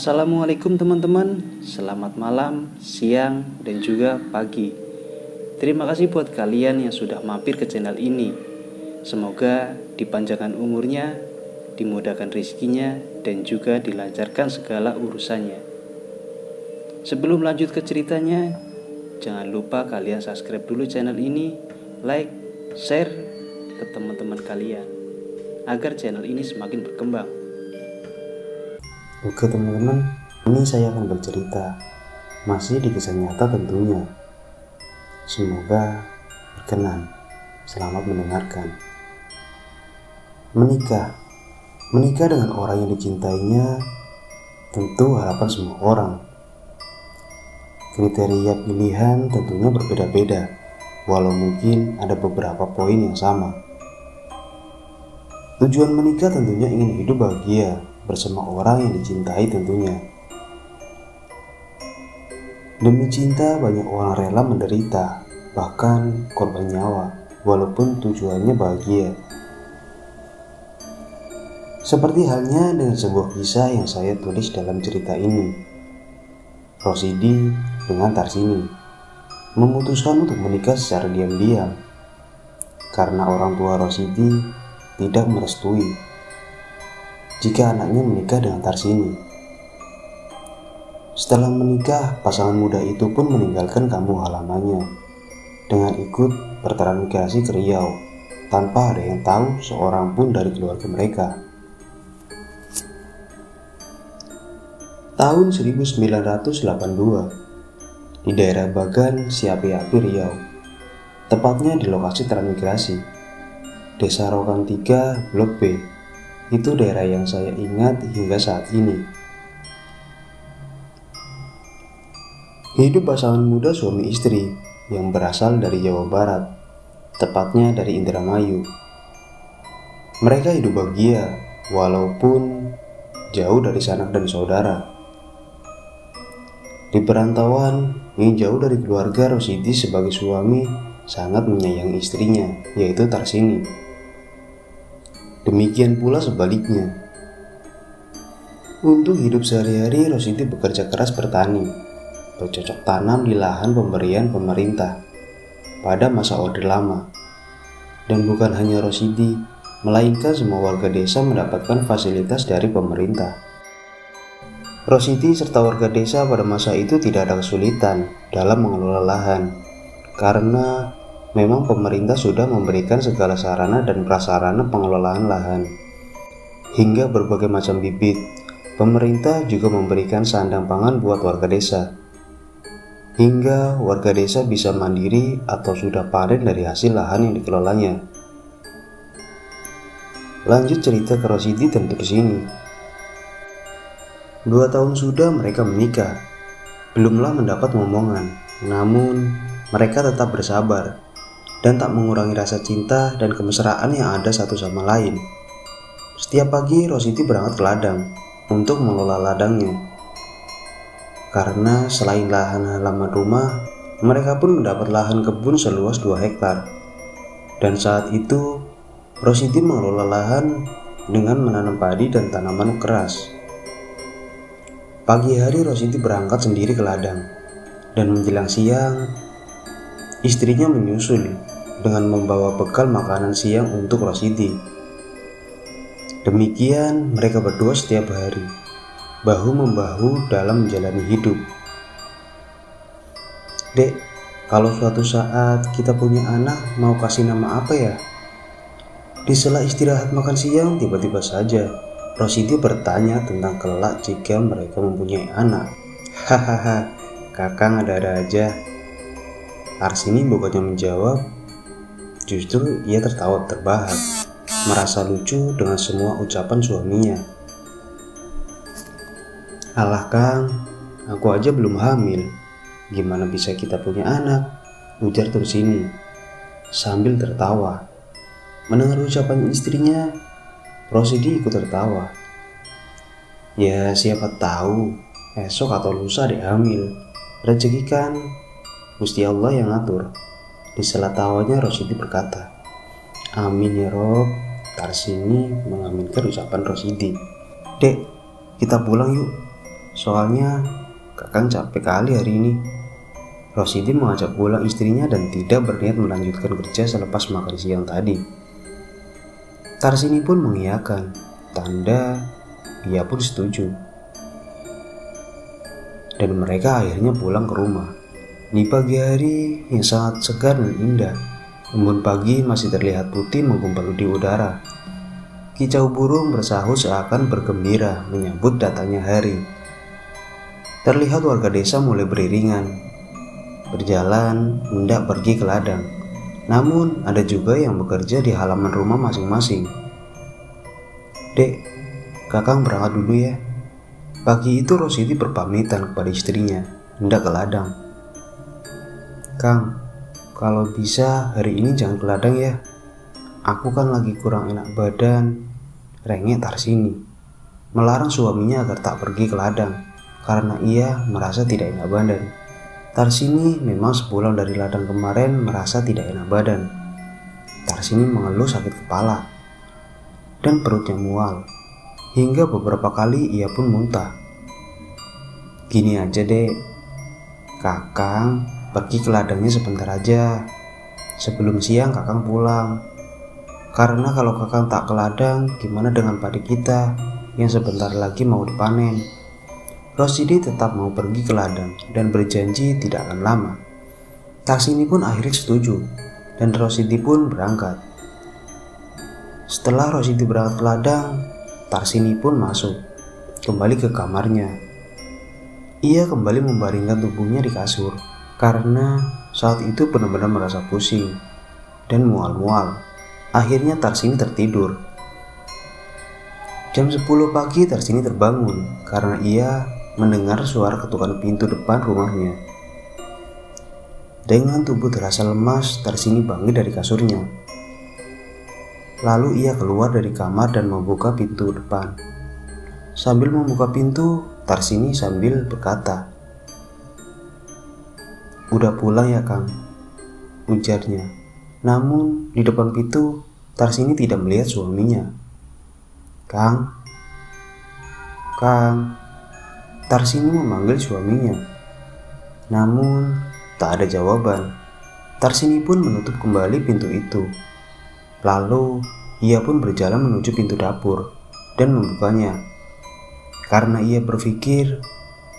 Assalamualaikum teman-teman, selamat malam, siang, dan juga pagi. Terima kasih buat kalian yang sudah mampir ke channel ini. Semoga dipanjangkan umurnya, dimudahkan rezekinya, dan juga dilancarkan segala urusannya. Sebelum lanjut ke ceritanya, jangan lupa kalian subscribe dulu channel ini, like, share ke teman-teman kalian, agar channel ini semakin berkembang. Oke teman-teman, ini saya akan bercerita, masih di kisah nyata tentunya. Semoga berkenan. Selamat mendengarkan. Menikah dengan orang yang dicintainya tentu harapan semua orang. Kriteria pilihan tentunya berbeda-beda, walau mungkin ada beberapa poin yang sama. Tujuan menikah tentunya ingin hidup bahagia bersama orang yang dicintai tentunya. Demi cinta banyak orang rela menderita, bahkan korban nyawa, walaupun tujuannya bahagia. Seperti halnya dengan sebuah kisah yang saya tulis dalam cerita ini. Rosidi dengan Tarsini memutuskan untuk menikah secara diam-diam karena orang tua Rosidi tidak merestui jika anaknya menikah dengan Tarsini. Setelah menikah, pasangan muda itu pun meninggalkan kampung halamannya dengan ikut bertransmigrasi ke Riau tanpa ada yang tahu seorang pun dari keluarga mereka. Tahun 1982 di daerah Bagan, Siapi-Api, Riau, tepatnya di lokasi transmigrasi, Desa Rokan 3, Blok B. Itu daerah yang saya ingat hingga saat ini. Hidup pasangan muda suami istri yang berasal dari Jawa Barat, tepatnya dari Indramayu. Mereka hidup bahagia walaupun jauh dari sanak dan saudara. Di perantauan yang jauh dari keluarga, Rosidi sebagai suami sangat menyayangi istrinya, yaitu Tarsini. Demikian pula sebaliknya. Untuk hidup sehari-hari, Rosidi bekerja keras bertani, bercocok tanam di lahan pemberian pemerintah pada masa Orde Lama. Dan bukan hanya Rosidi, melainkan semua warga desa mendapatkan fasilitas dari pemerintah. Rosidi serta warga desa pada masa itu tidak ada kesulitan dalam mengelola lahan, karena memang pemerintah sudah memberikan segala sarana dan prasarana pengelolaan lahan. Hingga berbagai macam bibit, pemerintah juga memberikan sandang pangan buat warga desa. Hingga warga desa bisa mandiri atau sudah panen dari hasil lahan yang dikelolanya. Lanjut cerita ke Rosidi tentu di sini. 2 tahun sudah mereka menikah. Belumlah mendapat momongan, namun mereka tetap bersabar dan tak mengurangi rasa cinta dan kemesraan yang ada satu sama lain. Setiap pagi Rosidi berangkat ke ladang untuk mengelola ladangnya. Karena selain lahan halaman rumah, mereka pun mendapat lahan kebun seluas 2 hektar. Dan saat itu, Rosidi mengelola lahan dengan menanam padi dan tanaman keras. Pagi hari Rosidi berangkat sendiri ke ladang, dan menjelang siang, istrinya menyusul dengan membawa bekal makanan siang untuk Rosidi. Demikian mereka berdua setiap hari, bahu-membahu dalam menjalani hidup. Dek, kalau suatu saat kita punya anak, mau kasih nama apa ya? Di sela istirahat makan siang, tiba-tiba saja Rosidi bertanya tentang kelak jika mereka mempunyai anak. Hahaha, kakang ada-ada aja. Tarsini bukannya menjawab, justru ia tertawa terbahak, merasa lucu dengan semua ucapan suaminya. Alah Kang, aku aja belum hamil, gimana bisa kita punya anak? Ujar Tarsini sambil tertawa. Mendengar ucapan istrinya, Rosidi ikut tertawa. Ya siapa tahu esok atau lusa deh hamil. Rezeki kan Gusti Allah yang ngatur. Di sela tawanya Rosidi berkata, amin ya Rob. Tarsini mengaminkan ucapan Rosidi. Dek, kita pulang yuk. Soalnya Kakang capek kali hari ini. Rosidi mengajak pulang istrinya dan tidak berniat melanjutkan kerja selepas makan siang tadi. Tarsini pun mengiyakan, tanda ia pun setuju. Dan mereka akhirnya pulang ke rumah. Di pagi hari yang sangat segar dan indah, embun pagi masih terlihat putih menggumpal di udara. Kicau burung bersahut seakan bergembira menyambut datangnya hari. Terlihat warga desa mulai beriringan, berjalan hendak pergi ke ladang. Namun ada juga yang bekerja di halaman rumah masing-masing. "Dek, Kakang berangkat dulu ya." Pagi itu Rosidi berpamitan kepada istrinya hendak ke ladang. "Kang, kalau bisa hari ini jangan ke ladang ya. Aku kan lagi kurang enak badan," rengek Tarsini, melarang suaminya agar tak pergi ke ladang karena ia merasa tidak enak badan. Tarsini memang sepulang dari ladang kemarin merasa tidak enak badan. Tarsini mengeluh sakit kepala dan perutnya mual, hingga beberapa kali ia pun muntah. "Gini aja deh, Kakang pergi ke ladangnya sebentar aja. Sebelum siang Kakang pulang. Karena kalau Kakang tak ke ladang, gimana dengan padi kita yang sebentar lagi mau dipanen?" Rosidi tetap mau pergi ke ladang dan berjanji tidak akan lama. Tarsini pun akhirnya setuju dan Rosidi pun berangkat. Setelah Rosidi berangkat ke ladang, Tarsini pun masuk kembali ke kamarnya. Ia kembali membaringkan tubuhnya di kasur karena saat itu benar-benar merasa pusing dan mual-mual. Akhirnya Tarsini tertidur. Jam 10 pagi Tarsini terbangun karena ia mendengar suara ketukan pintu depan rumahnya. Dengan tubuh terasa lemas, Tarsini bangkit dari kasurnya. Lalu ia keluar dari kamar dan membuka pintu depan. Sambil membuka pintu, Tarsini sambil berkata, "Udah pulang ya, Kang?" ujarnya. Namun di depan pintu, Tarsini tidak melihat suaminya. "Kang, Kang." Tarsini memanggil suaminya, namun tak ada jawaban. Tarsini pun menutup kembali pintu itu. Lalu ia pun berjalan menuju pintu dapur dan membukanya. Karena ia berpikir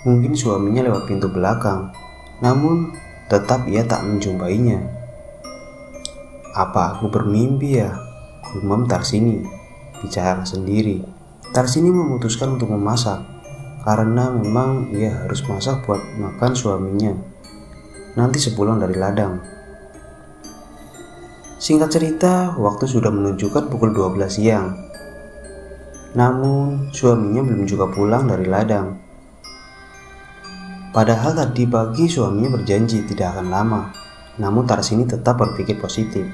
mungkin suaminya lewat pintu belakang, namun tetap ia tak menjumpainya. "Apa aku bermimpi ya?" gumam Tarsini, bicara sendiri. Tarsini memutuskan untuk memasak karena memang ia harus masak buat makan suaminya nanti sepulang dari ladang. Singkat cerita, waktu sudah menunjukkan pukul 12 siang. Namun suaminya belum juga pulang dari ladang. Padahal tadi pagi suaminya berjanji tidak akan lama. Namun Tarsini tetap berpikir positif.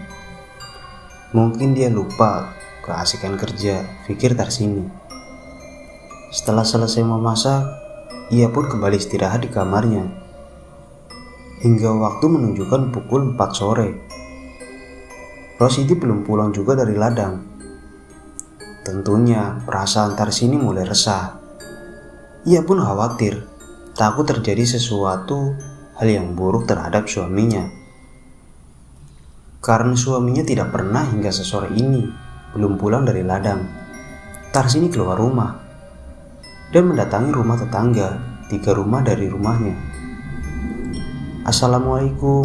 Mungkin dia lupa keasikan kerja, pikir Tarsini. Setelah selesai memasak, ia pun kembali istirahat di kamarnya. Hingga waktu menunjukkan pukul 4 sore. Rosidi belum pulang juga dari ladang. Tentunya perasaan Tarsini mulai resah. Ia pun khawatir, takut terjadi sesuatu hal yang buruk terhadap suaminya. Karena suaminya tidak pernah hingga sesore ini belum pulang dari ladang. Tarsini keluar rumah dan mendatangi rumah tetangga 3 rumah dari rumahnya. "Assalamualaikum,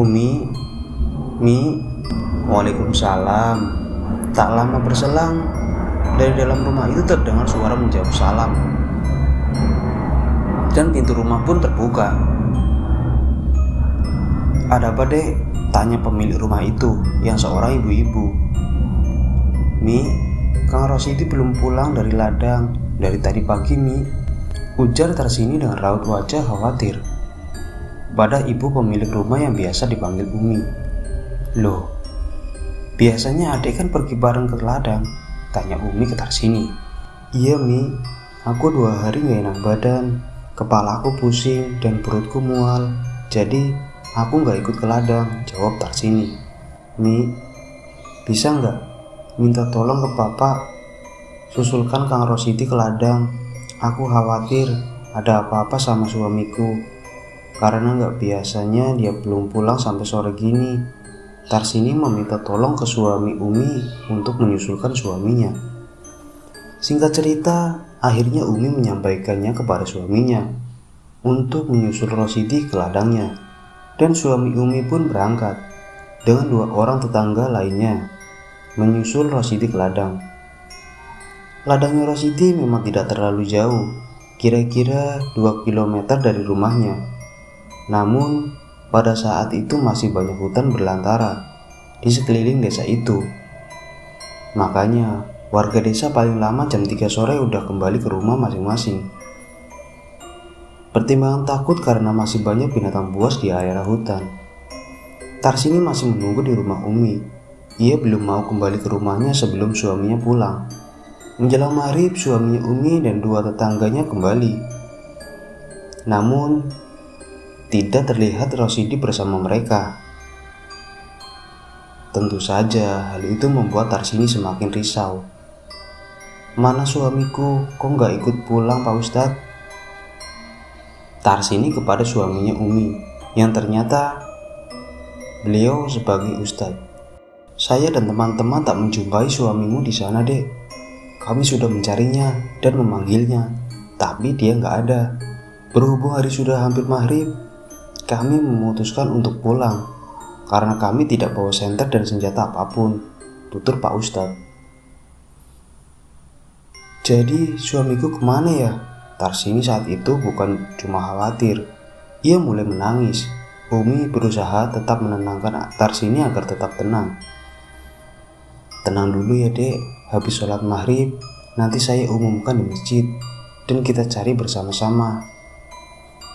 Umi, Mi." "Waalaikumsalam." Tak lama berselang, dari dalam rumah itu terdengar suara menjawab salam. Dan pintu rumah pun terbuka. "Ada apa, Dek?" tanya pemilik rumah itu yang seorang ibu-ibu. "Mi, Kang Rosidi belum pulang dari ladang dari tadi pagi, Mi," ujar Tarsini dengan raut wajah khawatir pada ibu pemilik rumah yang biasa dipanggil Umi. "Loh, biasanya adik kan pergi bareng ke ladang?" tanya Umi ke Tarsini. "Iya, Mi, aku 2 hari gak enak badan, kepala aku pusing dan perutku mual, jadi aku gak ikut ke ladang," jawab Tarsini. "Mi, bisa gak minta tolong ke Papa susulkan Kang Rosidi ke ladang Aku khawatir ada apa-apa sama suamiku, karena gak biasanya dia belum pulang sampai sore gini. Tarsini meminta tolong ke suami Umi untuk menyusulkan suaminya. Singkat cerita, akhirnya Umi menyampaikannya kepada suaminya untuk menyusul Rosidi ke ladangnya. Dan suami Umi pun berangkat dengan 2 orang tetangga lainnya menyusul Rosidi ke ladang. Ladangnya Rosidi memang tidak terlalu jauh, kira-kira 2 km dari rumahnya. Namun, pada saat itu masih banyak hutan berlantara di sekeliling desa itu. Makanya, warga desa paling lama jam 3 sore udah kembali ke rumah masing-masing. Pertimbangan takut karena masih banyak binatang buas di area hutan. Tarsini masih menunggu di rumah Umi. Ia belum mau kembali ke rumahnya sebelum suaminya pulang. Menjelang maghrib, suaminya Umi dan 2 tetangganya kembali. Namun, tidak terlihat Rosidi bersama mereka. Tentu saja hal itu membuat Tarsini semakin risau. Mana suamiku, kok gak ikut pulang Pak Ustadz? Tarsini kepada suaminya Umi, yang ternyata beliau sebagai Ustadz. Saya dan teman-teman tak menjumpai suamimu di sana, Dek. Kami sudah mencarinya dan memanggilnya, tapi dia gak ada. Berhubung hari sudah hampir maghrib, kami memutuskan untuk pulang karena kami tidak bawa senter dan senjata apapun, tutur Pak Ustadz. Jadi suamiku kemana ya? Tarsini saat itu bukan cuma khawatir, ia mulai menangis. Umi berusaha tetap menenangkan Tarsini agar tetap tenang. Tenang dulu ya Dek, habis sholat maghrib nanti saya umumkan di masjid dan kita cari bersama-sama.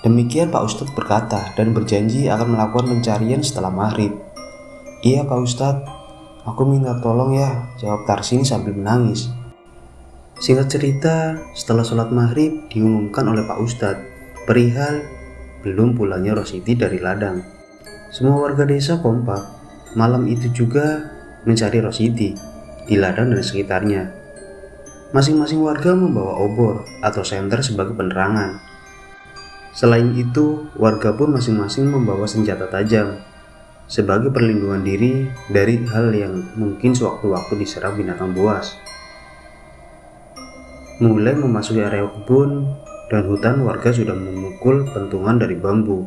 Demikian Pak Ustadz berkata dan berjanji akan melakukan pencarian setelah maghrib. Iya Pak Ustadz, aku minta tolong ya, jawab Tarsini sambil menangis. Singkat cerita, setelah sholat maghrib diumumkan oleh Pak Ustadz perihal belum pulangnya Rosidi dari ladang. Semua warga desa kompak malam itu juga mencari Rosidi di ladang dan sekitarnya. Masing-masing warga membawa obor atau senter sebagai penerangan. Selain itu, warga pun masing-masing membawa senjata tajam sebagai perlindungan diri dari hal yang mungkin sewaktu-waktu diserang binatang buas. Mulai memasuki area kebun dan hutan, warga sudah memukul pentungan dari bambu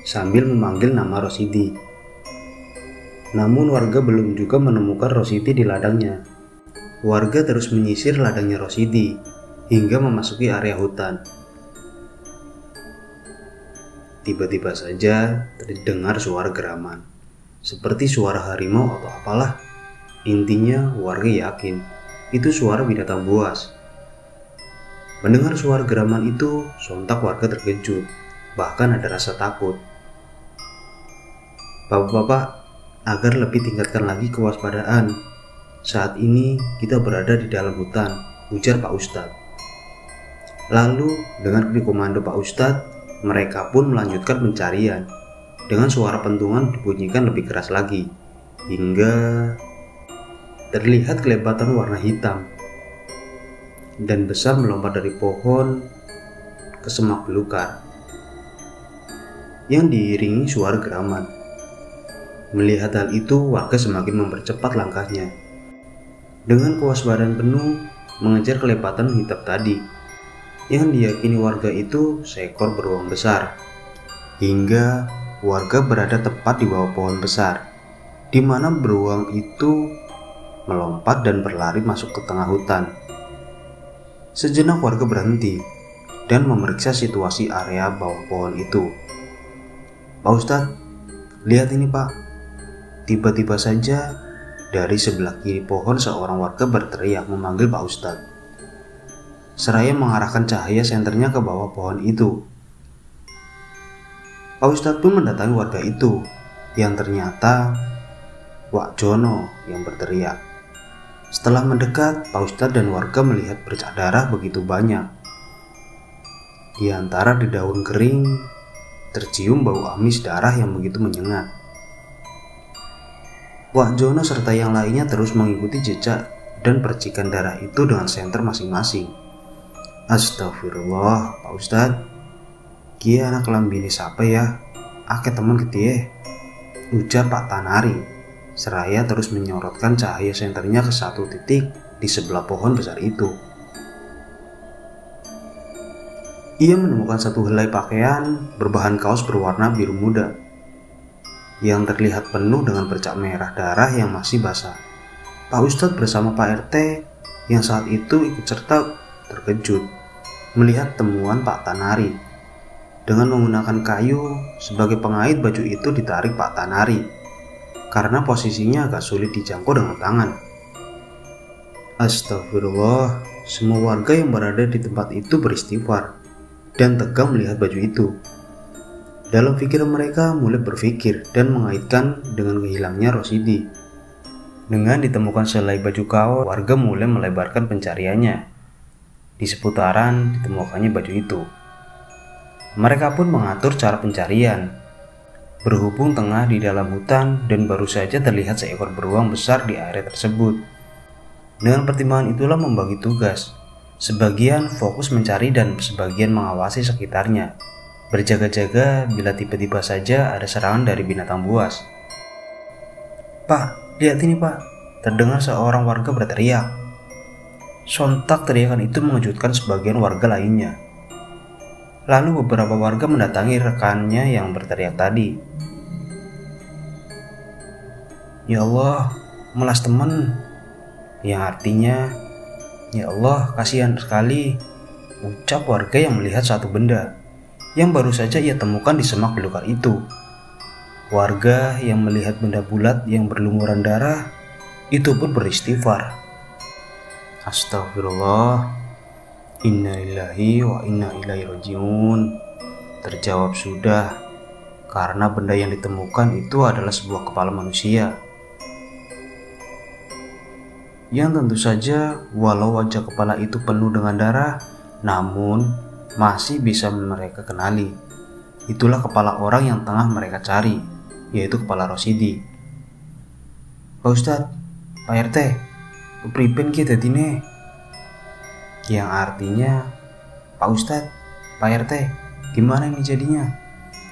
sambil memanggil nama Rosidi. Namun warga belum juga menemukan Rosidi di ladangnya. Warga terus menyisir ladangnya Rosidi hingga memasuki area hutan. Tiba-tiba saja terdengar suara geraman, seperti suara harimau atau apalah. Intinya warga yakin itu suara binatang buas. Mendengar suara geraman itu, sontak warga terkejut, bahkan ada rasa takut. Bapak-bapak, agar lebih tingkatkan lagi kewaspadaan. Saat ini kita berada di dalam hutan, ujar Pak Ustadz. Lalu dengan komando Pak Ustadz, mereka pun melanjutkan pencarian. Dengan suara pentungan dibunyikan lebih keras lagi, hingga terlihat kelebatan warna hitam dan besar melompat dari pohon ke semak belukar yang diiringi suara geraman. Melihat hal itu, warga semakin mempercepat langkahnya dengan kewaspadaan penuh mengejar kelebatan hitam tadi, yang diyakini warga itu seekor beruang besar. Hingga warga berada tepat di bawah pohon besar, di mana beruang itu melompat dan berlari masuk ke tengah hutan. Sejenak warga berhenti dan memeriksa situasi area bawah pohon itu. Pak Ustadz, lihat ini Pak. Tiba-tiba saja dari sebelah kiri pohon seorang warga berteriak memanggil Pak Ustadz, seraya mengarahkan cahaya senternya ke bawah pohon itu. Pak Ustadz pun mendatangi warga itu, yang ternyata Wak Jono yang berteriak. Setelah mendekat, Pak Ustadz dan warga melihat bercak darah begitu banyak. Di antara daun kering, tercium bau amis darah yang begitu menyengat. Wak Jono serta yang lainnya terus mengikuti jejak dan percikan darah itu dengan senter masing-masing. Astagfirullah, Pak Ustadz. Kia anak lambini siapa ya? Ake temen ketie, ujar Pak Tanari, seraya terus menyorotkan cahaya senternya ke satu titik di sebelah pohon besar itu. Ia menemukan satu helai pakaian berbahan kaos berwarna biru muda yang terlihat penuh dengan bercak merah darah yang masih basah. Pak Ustadz bersama Pak RT yang saat itu ikut serta terkejut melihat temuan Pak Tanari. Dengan menggunakan kayu sebagai pengait, baju itu ditarik Pak Tanari karena posisinya agak sulit dijangkau dengan tangan. Astagfirullah, semua warga yang berada di tempat itu beristighfar dan tegang melihat baju itu. Dalam pikiran mereka mulai berpikir dan mengaitkan dengan kehilangnya Rosidi. Dengan ditemukan selai baju kaos, warga mulai melebarkan pencariannya. Di seputaran ditemukannya baju itu. Mereka pun mengatur cara pencarian. Berhubung tengah di dalam hutan dan baru saja terlihat seekor beruang besar di area tersebut. Dengan pertimbangan itulah membagi tugas. Sebagian fokus mencari dan sebagian mengawasi sekitarnya, berjaga-jaga bila tiba-tiba saja ada serangan dari binatang buas. "Pak, lihat ini Pak," terdengar seorang warga berteriak. Sontak teriakan itu mengejutkan sebagian warga lainnya. Lalu beberapa warga mendatangi rekannya yang berteriak tadi. "Ya Allah, melas teman," yang artinya, "Ya Allah, kasihan sekali," ucap warga yang melihat satu benda yang baru saja ia temukan di semak belukar itu. Warga yang melihat benda bulat yang berlumuran darah itu pun beristighfar. Astagfirullah, inna lillahi wa inna ilaihi rajiun. Terjawab sudah, karena benda yang ditemukan itu adalah sebuah kepala manusia. Yang tentu saja walau wajah kepala itu penuh dengan darah, namun masih bisa mereka kenali. Itulah kepala orang yang tengah mereka cari, yaitu kepala Rosidi. "Pak Ustadz, Pak RT, kepriben kita dine?" Yang artinya, "Pak Ustadz, Pak RT, gimana ini jadinya?"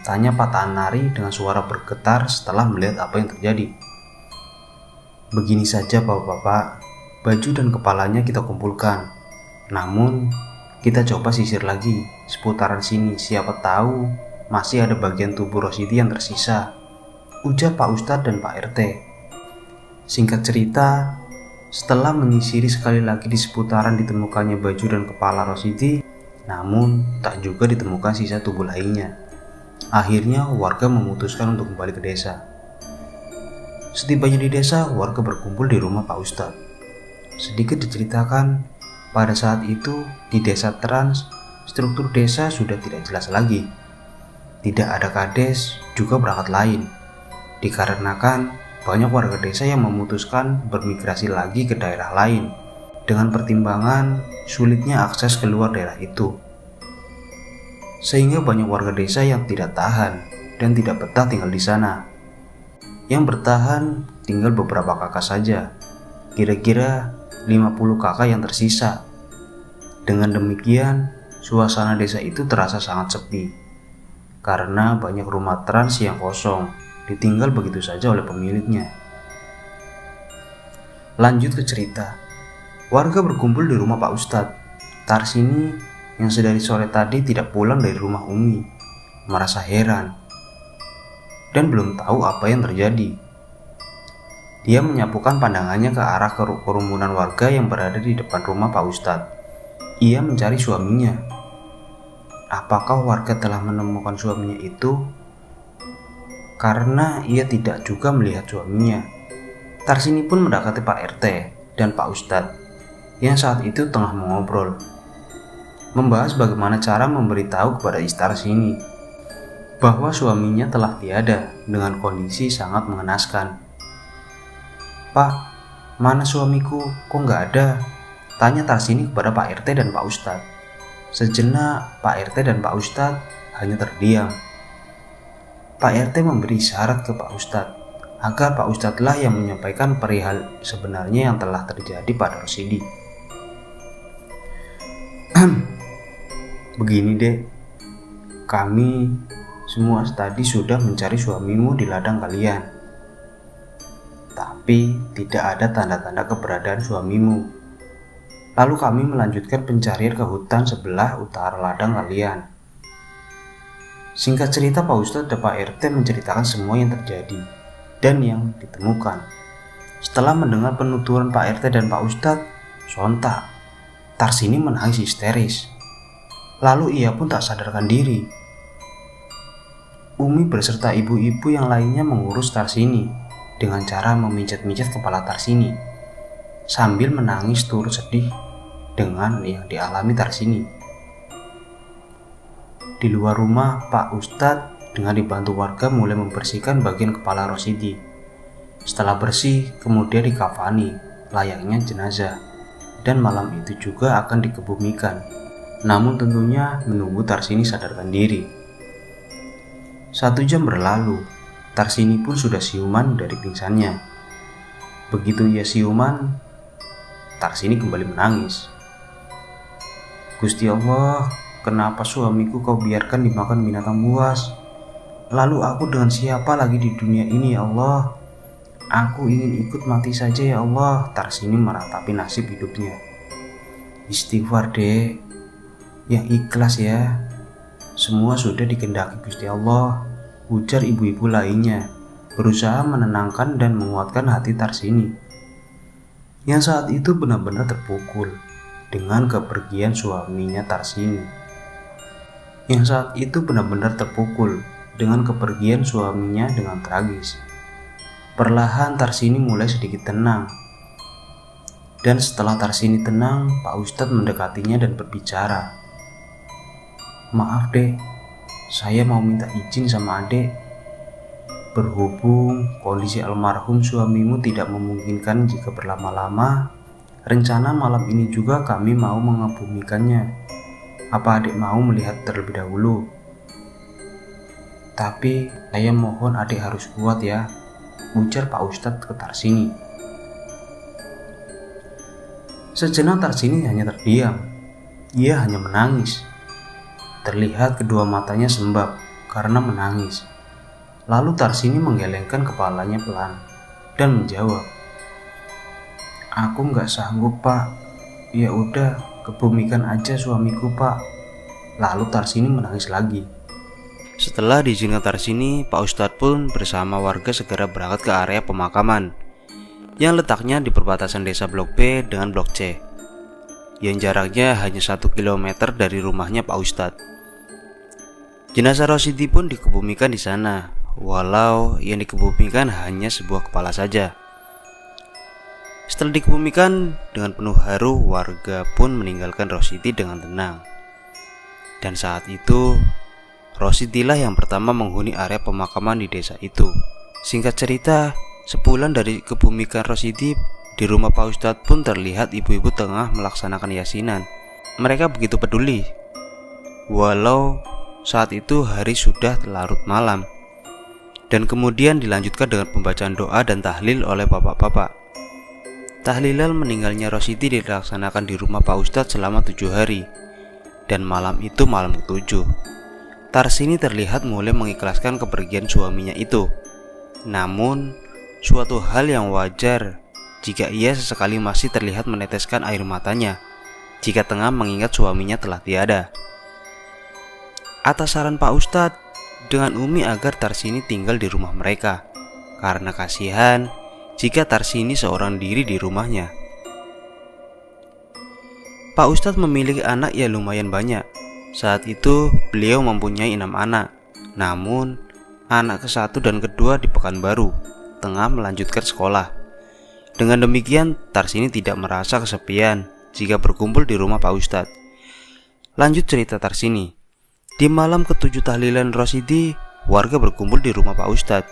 tanya Pak Tanari dengan suara bergetar setelah melihat apa yang terjadi. "Begini saja Bapak-bapak, baju dan kepalanya kita kumpulkan. Namun, kita coba sisir lagi seputaran sini, siapa tahu masih ada bagian tubuh Rosidi yang tersisa," ujar Pak Ustadz dan Pak RT. Singkat cerita, setelah menyisiri sekali lagi di seputaran ditemukannya baju dan kepala Rosidi, namun tak juga ditemukan sisa tubuh lainnya. Akhirnya warga memutuskan untuk kembali ke desa. Setibanya di desa, warga berkumpul di rumah Pak Ustadz. Sedikit diceritakan, pada saat itu di desa Trans, struktur desa sudah tidak jelas lagi. Tidak ada kades, juga perangkat lain. Dikarenakan banyak warga desa yang memutuskan bermigrasi lagi ke daerah lain dengan pertimbangan sulitnya akses keluar daerah itu. Sehingga banyak warga desa yang tidak tahan dan tidak betah tinggal di sana. Yang bertahan tinggal beberapa kakak saja, kira-kira 50 kakak yang tersisa. Dengan demikian, suasana desa itu terasa sangat sepi karena banyak rumah trans yang kosong, ditinggal begitu saja oleh pemiliknya. Lanjut ke cerita. Warga berkumpul di rumah Pak Ustadz. Tarsini yang sedari sore tadi tidak pulang dari rumah Umi merasa heran dan belum tahu apa yang terjadi. Dia menyapukan pandangannya ke arah kerumunan warga yang berada di depan rumah Pak Ustadz. Ia mencari suaminya. Apakah warga telah menemukan suaminya itu? Karena ia tidak juga melihat suaminya. Tarsini pun mendekati Pak RT dan Pak Ustadz yang saat itu tengah mengobrol, membahas bagaimana cara memberitahu kepada Tarsini bahwa suaminya telah tiada dengan kondisi sangat mengenaskan. "Pak, mana suamiku? Kok nggak ada?" tanya Tarsini kepada Pak RT dan Pak Ustadz. Sejenak Pak RT dan Pak Ustadz hanya terdiam. Pak RT memberi isyarat ke Pak Ustadz agar Pak Ustadz lah yang menyampaikan perihal sebenarnya yang telah terjadi pada Rosidi. Begini dek, kami semua tadi sudah mencari suamimu di ladang kalian, tapi tidak ada tanda-tanda keberadaan suamimu. Lalu kami melanjutkan pencarian ke hutan sebelah utara ladang kalian. Singkat cerita, Pak Ustadz dan Pak RT menceritakan semua yang terjadi dan yang ditemukan. Setelah mendengar penuturan Pak RT dan Pak Ustadz, sontak Tarsini menangis histeris. Lalu ia pun tak sadarkan diri. Umi beserta ibu-ibu yang lainnya mengurus Tarsini dengan cara memijat-mijat kepala Tarsini sambil menangis turut sedih dengan yang dialami Tarsini. Di luar rumah, Pak Ustadz dengan dibantu warga mulai membersihkan bagian kepala Rosidi. Setelah bersih, kemudian dikafani layaknya jenazah, dan malam itu juga akan dikebumikan. Namun tentunya menunggu Tarsini sadarkan diri. 1 jam berlalu, Tarsini pun sudah siuman dari pingsannya. Begitu ia siuman, Tarsini kembali menangis. Gusti Allah, kenapa suamiku kau biarkan dimakan binatang buas? Lalu aku dengan siapa lagi di dunia ini ya Allah? Aku ingin ikut mati saja ya Allah. Tarsini meratapi nasib hidupnya. Istighfar dek, yang ikhlas ya. Semua sudah dikehendaki Gusti Allah, ujar ibu-ibu lainnya, berusaha menenangkan dan menguatkan hati Tarsini, yang saat itu benar-benar terpukul dengan kepergian suaminya Tarsini. Dengan tragis. Perlahan Tarsini mulai sedikit tenang. Dan setelah Tarsini tenang, Pak Ustadz mendekatinya dan berbicara. Maaf dek, saya mau minta izin sama adek. Berhubung kondisi almarhum suamimu tidak memungkinkan jika berlama-lama, rencana malam ini juga kami mau mengebumikannya. Apa adik mau melihat terlebih dahulu? Tapi saya mohon adik harus kuat ya, ujar Pak Ustadz ke Tarsini. Sejenak Tarsini hanya terdiam. Ia hanya menangis. Terlihat kedua matanya sembab karena menangis. Lalu Tarsini menggelengkan kepalanya pelan dan menjawab, "Aku nggak sanggup pak. Ya udah, kebumikan aja suamiku pak." Lalu Tarsini menangis lagi. Setelah diizinkan Tarsini, Pak Ustadz pun bersama warga segera berangkat ke area pemakaman yang letaknya di perbatasan desa Blok B dengan Blok C, yang jaraknya hanya 1 km dari rumahnya Pak Ustadz. Jenazah Rosidi pun dikebumikan di sana, walau yang dikebumikan hanya sebuah kepala saja. Setelah dikebumikan dengan penuh haru, warga pun meninggalkan Rosidi dengan tenang. Dan saat itu, Rosidilah yang pertama menghuni area pemakaman di desa itu. Singkat cerita, sebulan dari kebumikan Rosidi, di rumah Pak Ustadz pun terlihat ibu-ibu tengah melaksanakan yasinan. Mereka begitu peduli, walau saat itu hari sudah larut malam. Dan kemudian dilanjutkan dengan pembacaan doa dan tahlil oleh bapak-bapak. Tahlilan meninggalnya Rosidi dilaksanakan di rumah Pak Ustadz selama 7 hari. Dan malam itu malam ke-7, Tarsini terlihat mulai mengikhlaskan kepergian suaminya itu. Namun, suatu hal yang wajar jika ia sesekali masih terlihat meneteskan air matanya jika tengah mengingat suaminya telah tiada. Atas saran Pak Ustadz dengan Umi agar Tarsini tinggal di rumah mereka, karena kasihan jika Tarsini seorang diri di rumahnya. Pak Ustadz memiliki anak yang lumayan banyak. Saat itu beliau mempunyai 6 anak. Namun anak ke-1 dan ke-2 di Pekanbaru tengah melanjutkan sekolah. Dengan demikian Tarsini tidak merasa kesepian jika berkumpul di rumah Pak Ustadz. Lanjut cerita Tarsini. Di malam ke-7 tahlilan Rosidi, warga berkumpul di rumah Pak Ustadz.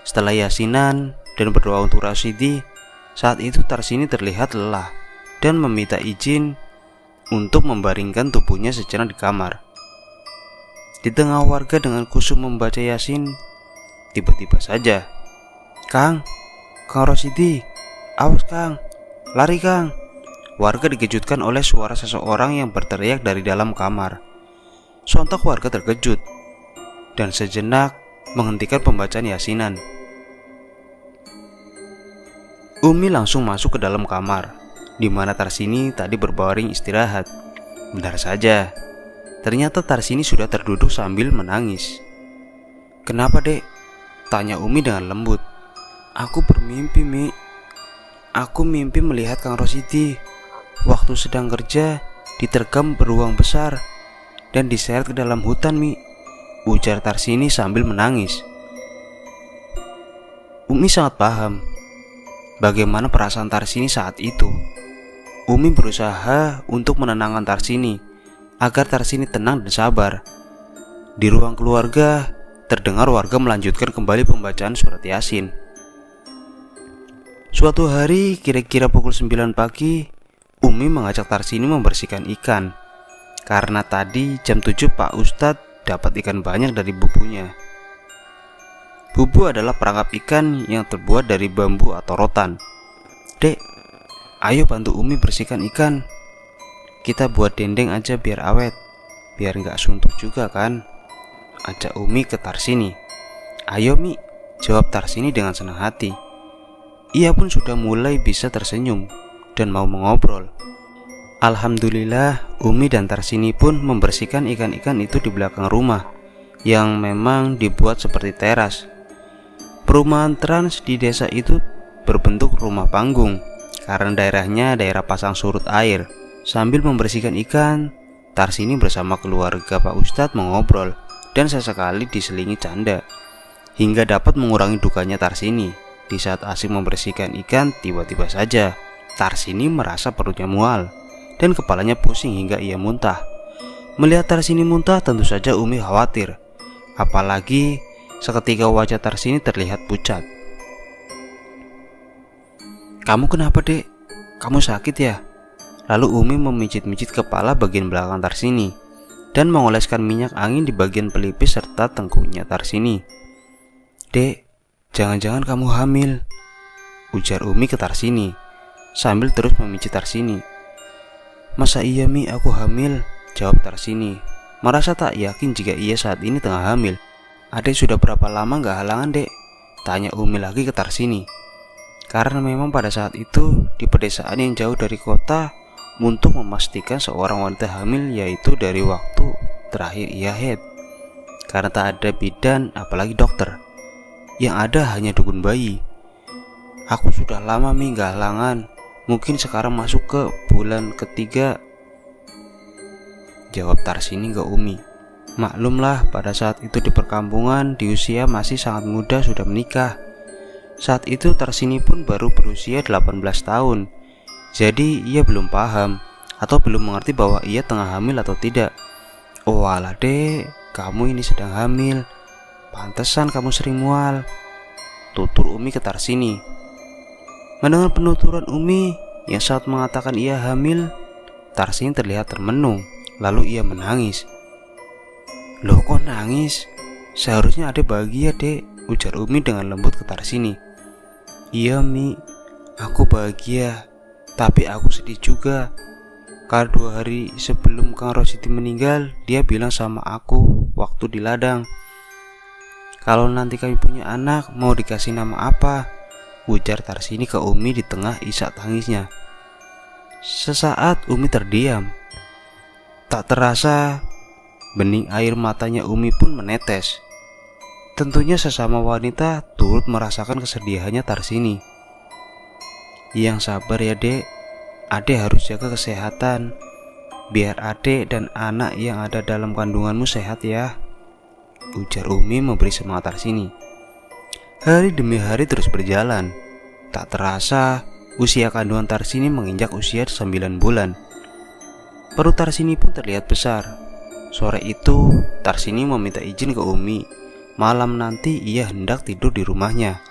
Setelah yasinan dan berdoa untuk Rosidi, saat itu Tarsini terlihat lelah dan meminta izin untuk membaringkan tubuhnya sejenak di kamar. Di tengah warga dengan khusyuk membaca yasin, tiba-tiba saja, Kang Rosidi, awas Kang, lari Kang." Warga dikejutkan oleh suara seseorang yang berteriak dari dalam kamar. Sontak warga terkejut dan sejenak menghentikan pembacaan yasinan. Umi langsung masuk ke dalam kamar, di mana Tarsini tadi berbaring istirahat. Benar saja, ternyata Tarsini sudah terduduk sambil menangis. "Kenapa, Dek?" tanya Umi dengan lembut. "Aku bermimpi, Mi. Aku mimpi melihat Kang Rosidi waktu sedang kerja diterkam beruang besar dan diseret ke dalam hutan, Mi," ujar Tarsini sambil menangis. Umi sangat paham bagaimana perasaan Tarsini saat itu. Umi berusaha untuk menenangkan Tarsini agar Tarsini tenang dan sabar. Di ruang keluarga, terdengar warga melanjutkan kembali pembacaan surat Yasin. Suatu hari, kira-kira pukul 9 pagi, Umi mengajak Tarsini membersihkan ikan. Karena tadi jam 7 Pak Ustadz dapat ikan banyak dari bubunya. Bubu adalah perangkap ikan yang terbuat dari bambu atau rotan. "Dek, ayo bantu Umi bersihkan ikan. Kita buat dendeng aja biar awet, biar gak suntuk juga kan," ajak Umi ke Tarsini. "Ayo, Mi," jawab Tarsini dengan senang hati. Ia pun sudah mulai bisa tersenyum dan mau mengobrol. Alhamdulillah, Umi dan Tarsini pun membersihkan ikan-ikan itu di belakang rumah yang memang dibuat seperti teras. Perumahan trans di desa itu berbentuk rumah panggung karena daerahnya daerah pasang surut air. Sambil membersihkan ikan, Tarsini bersama keluarga Pak Ustadz mengobrol dan sesekali diselingi canda, hingga dapat mengurangi dukanya Tarsini. Di saat asik membersihkan ikan, tiba-tiba saja Tarsini merasa perutnya mual dan kepalanya pusing hingga ia muntah. Melihat Tarsini muntah, tentu saja Umi khawatir. Apalagi seketika wajah Tarsini terlihat pucat. "Kamu kenapa, Dek? Kamu sakit ya?" Lalu Umi memijit-mijit kepala bagian belakang Tarsini dan mengoleskan minyak angin di bagian pelipis serta tengkuknya Tarsini. "Dek, jangan-jangan kamu hamil," ujar Umi ke Tarsini sambil terus memijit Tarsini. "Masa iya, Mi, aku hamil?" jawab Tarsini, merasa tak yakin jika ia saat ini tengah hamil. "Adek sudah berapa lama gak halangan, Dek?" tanya Umi lagi ke Tarsini. Karena memang pada saat itu di pedesaan yang jauh dari kota, untuk memastikan seorang wanita hamil yaitu dari waktu terakhir ia haid. Karena tak ada bidan apalagi dokter, yang ada hanya dukun bayi. "Aku sudah lama, Mi, gak halangan. Mungkin sekarang masuk ke bulan ketiga," jawab Tarsini ke Umi. Maklumlah, pada saat itu di perkampungan di usia masih sangat muda sudah menikah. Saat itu Tarsini pun baru berusia 18 tahun. Jadi ia belum paham atau belum mengerti bahwa ia tengah hamil atau tidak. "Oh alah, Dek, kamu ini sedang hamil. Pantesan kamu sering mual," tutur Umi ke Tarsini. Mendengar penuturan Umi yang saat mengatakan ia hamil, Tarsini terlihat termenung. Lalu ia menangis. "Loh, kok nangis? Seharusnya Adek bahagia, Dek," ujar Umi dengan lembut ke Tarsini. "Iya, Mi, aku bahagia, tapi aku sedih juga. Karena 2 hari sebelum Kang Rosidi meninggal, dia bilang sama aku waktu di ladang, kalau nanti kami punya anak mau dikasih nama apa," ujar Tarsini ke Umi di tengah isak tangisnya. Sesaat Umi terdiam. Tak terasa bening air matanya Umi pun menetes. Tentunya sesama wanita turut merasakan kesedihannya Tarsini. "Yang sabar ya, Dek. Adek harus jaga kesehatan, biar adek dan anak yang ada dalam kandunganmu sehat ya," ujar Umi memberi semangat Tarsini. Hari demi hari terus berjalan. Tak terasa usia kandungan Tarsini menginjak usia 9 bulan. Perut Tarsini pun terlihat besar. Sore itu Tarsini meminta izin ke Umi. Malam nanti ia hendak tidur di rumahnya,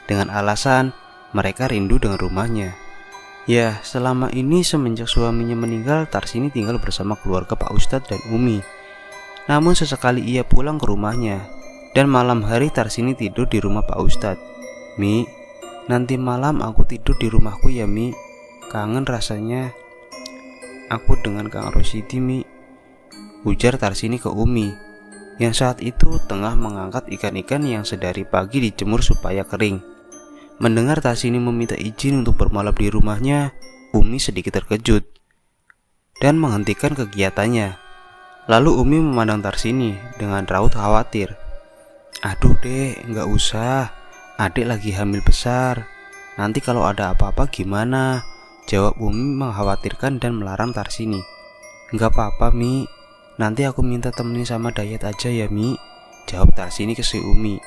dengan alasan mereka rindu dengan rumahnya. Ya, selama ini semenjak suaminya meninggal, Tarsini tinggal bersama keluarga Pak Ustadz dan Umi. Namun sesekali ia pulang ke rumahnya, dan malam hari Tarsini tidur di rumah Pak Ustadz. "Mi, nanti malam aku tidur di rumahku ya, Mi. Kangen rasanya aku dengan Kang Rosidi, Mi," ujar Tarsini ke Umi, yang saat itu tengah mengangkat ikan-ikan yang sedari pagi dijemur supaya kering. Mendengar Tarsini meminta izin untuk bermalam di rumahnya, Umi sedikit terkejut dan menghentikan kegiatannya. Lalu Umi memandang Tarsini dengan raut khawatir. "Aduh dek, gak usah, adik lagi hamil besar. Nanti kalau ada apa-apa gimana?" jawab Umi mengkhawatirkan dan melarang Tarsini. "Gak apa-apa Mi, nanti aku minta temenin sama Dayat aja ya Mi," jawab Tarsini ke si Umi,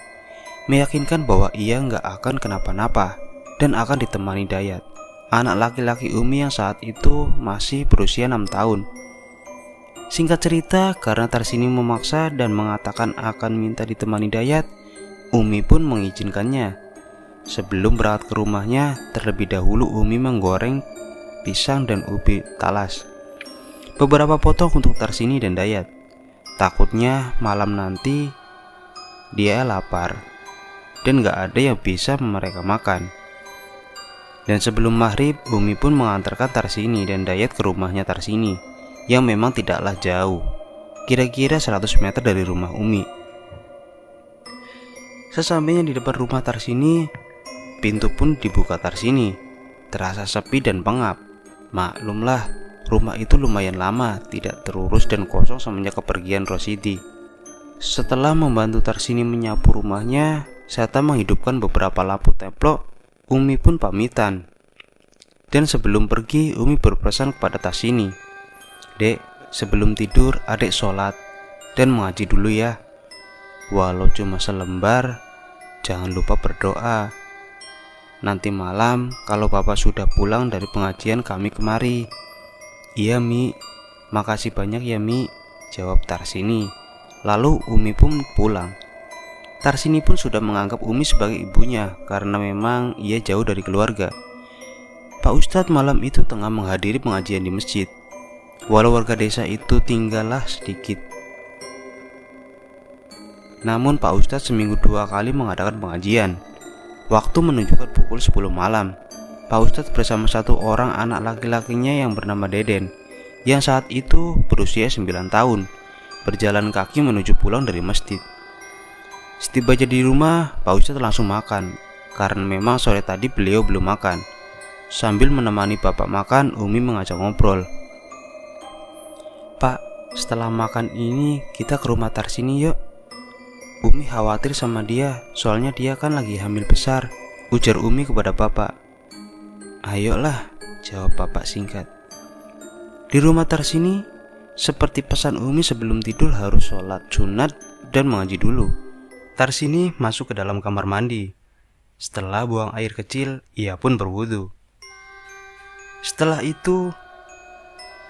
meyakinkan bahwa ia gak akan kenapa-napa dan akan ditemani Dayat, anak laki-laki Umi yang saat itu masih berusia 6 tahun. Singkat cerita, karena Tarsini memaksa dan mengatakan akan minta ditemani Dayat, Umi pun mengizinkannya. Sebelum berangkat ke rumahnya, terlebih dahulu Umi menggoreng pisang dan ubi talas, beberapa potong untuk Tarsini dan Dayat. Takutnya malam nanti dia lapar dan gak ada yang bisa mereka makan. Dan sebelum maghrib, Umi pun mengantarkan Tarsini dan Dayat ke rumahnya Tarsini, yang memang tidaklah jauh, kira-kira 100 meter dari rumah Umi. Sesampainya di depan rumah Tarsini, pintu pun dibuka Tarsini. Terasa sepi dan pengap. Maklumlah, rumah itu lumayan lama tidak terurus dan kosong semenjak kepergian Rosidi. Setelah membantu Tarsini menyapu rumahnya serta menghidupkan beberapa lampu templok, Umi pun pamitan. Dan sebelum pergi, Umi berpesan kepada Tarsini, "Dek, sebelum tidur adik sholat dan mengaji dulu ya. Walau cuma selembar, jangan lupa berdoa. Nanti malam kalau papa sudah pulang dari pengajian kami kemari." "Iya Mi, makasih banyak ya Mi," jawab Tarsini. Lalu Umi pun pulang. Tarsini pun sudah menganggap Umi sebagai ibunya karena memang ia jauh dari keluarga. Pak Ustadz malam itu tengah menghadiri pengajian di masjid. Walau warga desa itu tinggallah sedikit, namun Pak Ustadz seminggu 2 kali mengadakan pengajian. Waktu menunjukkan pukul 10 malam. Pak Ustadz bersama satu orang anak laki-lakinya yang bernama Deden, yang saat itu berusia 9 tahun, berjalan kaki menuju pulang dari masjid. Setibanya di rumah, Pak Ustadz langsung makan, karena memang sore tadi beliau belum makan. Sambil menemani bapak makan, Umi mengajak ngobrol. "Pak, setelah makan ini kita ke rumah Tarsini yuk. Umi khawatir sama dia, soalnya dia kan lagi hamil besar," ujar Umi kepada bapak. "Ayolah," jawab bapak singkat. Di rumah Tarsini, seperti pesan Umi sebelum tidur harus sholat sunat dan mengaji dulu. Tarsini masuk ke dalam kamar mandi. Setelah buang air kecil, ia pun berwudu. Setelah itu,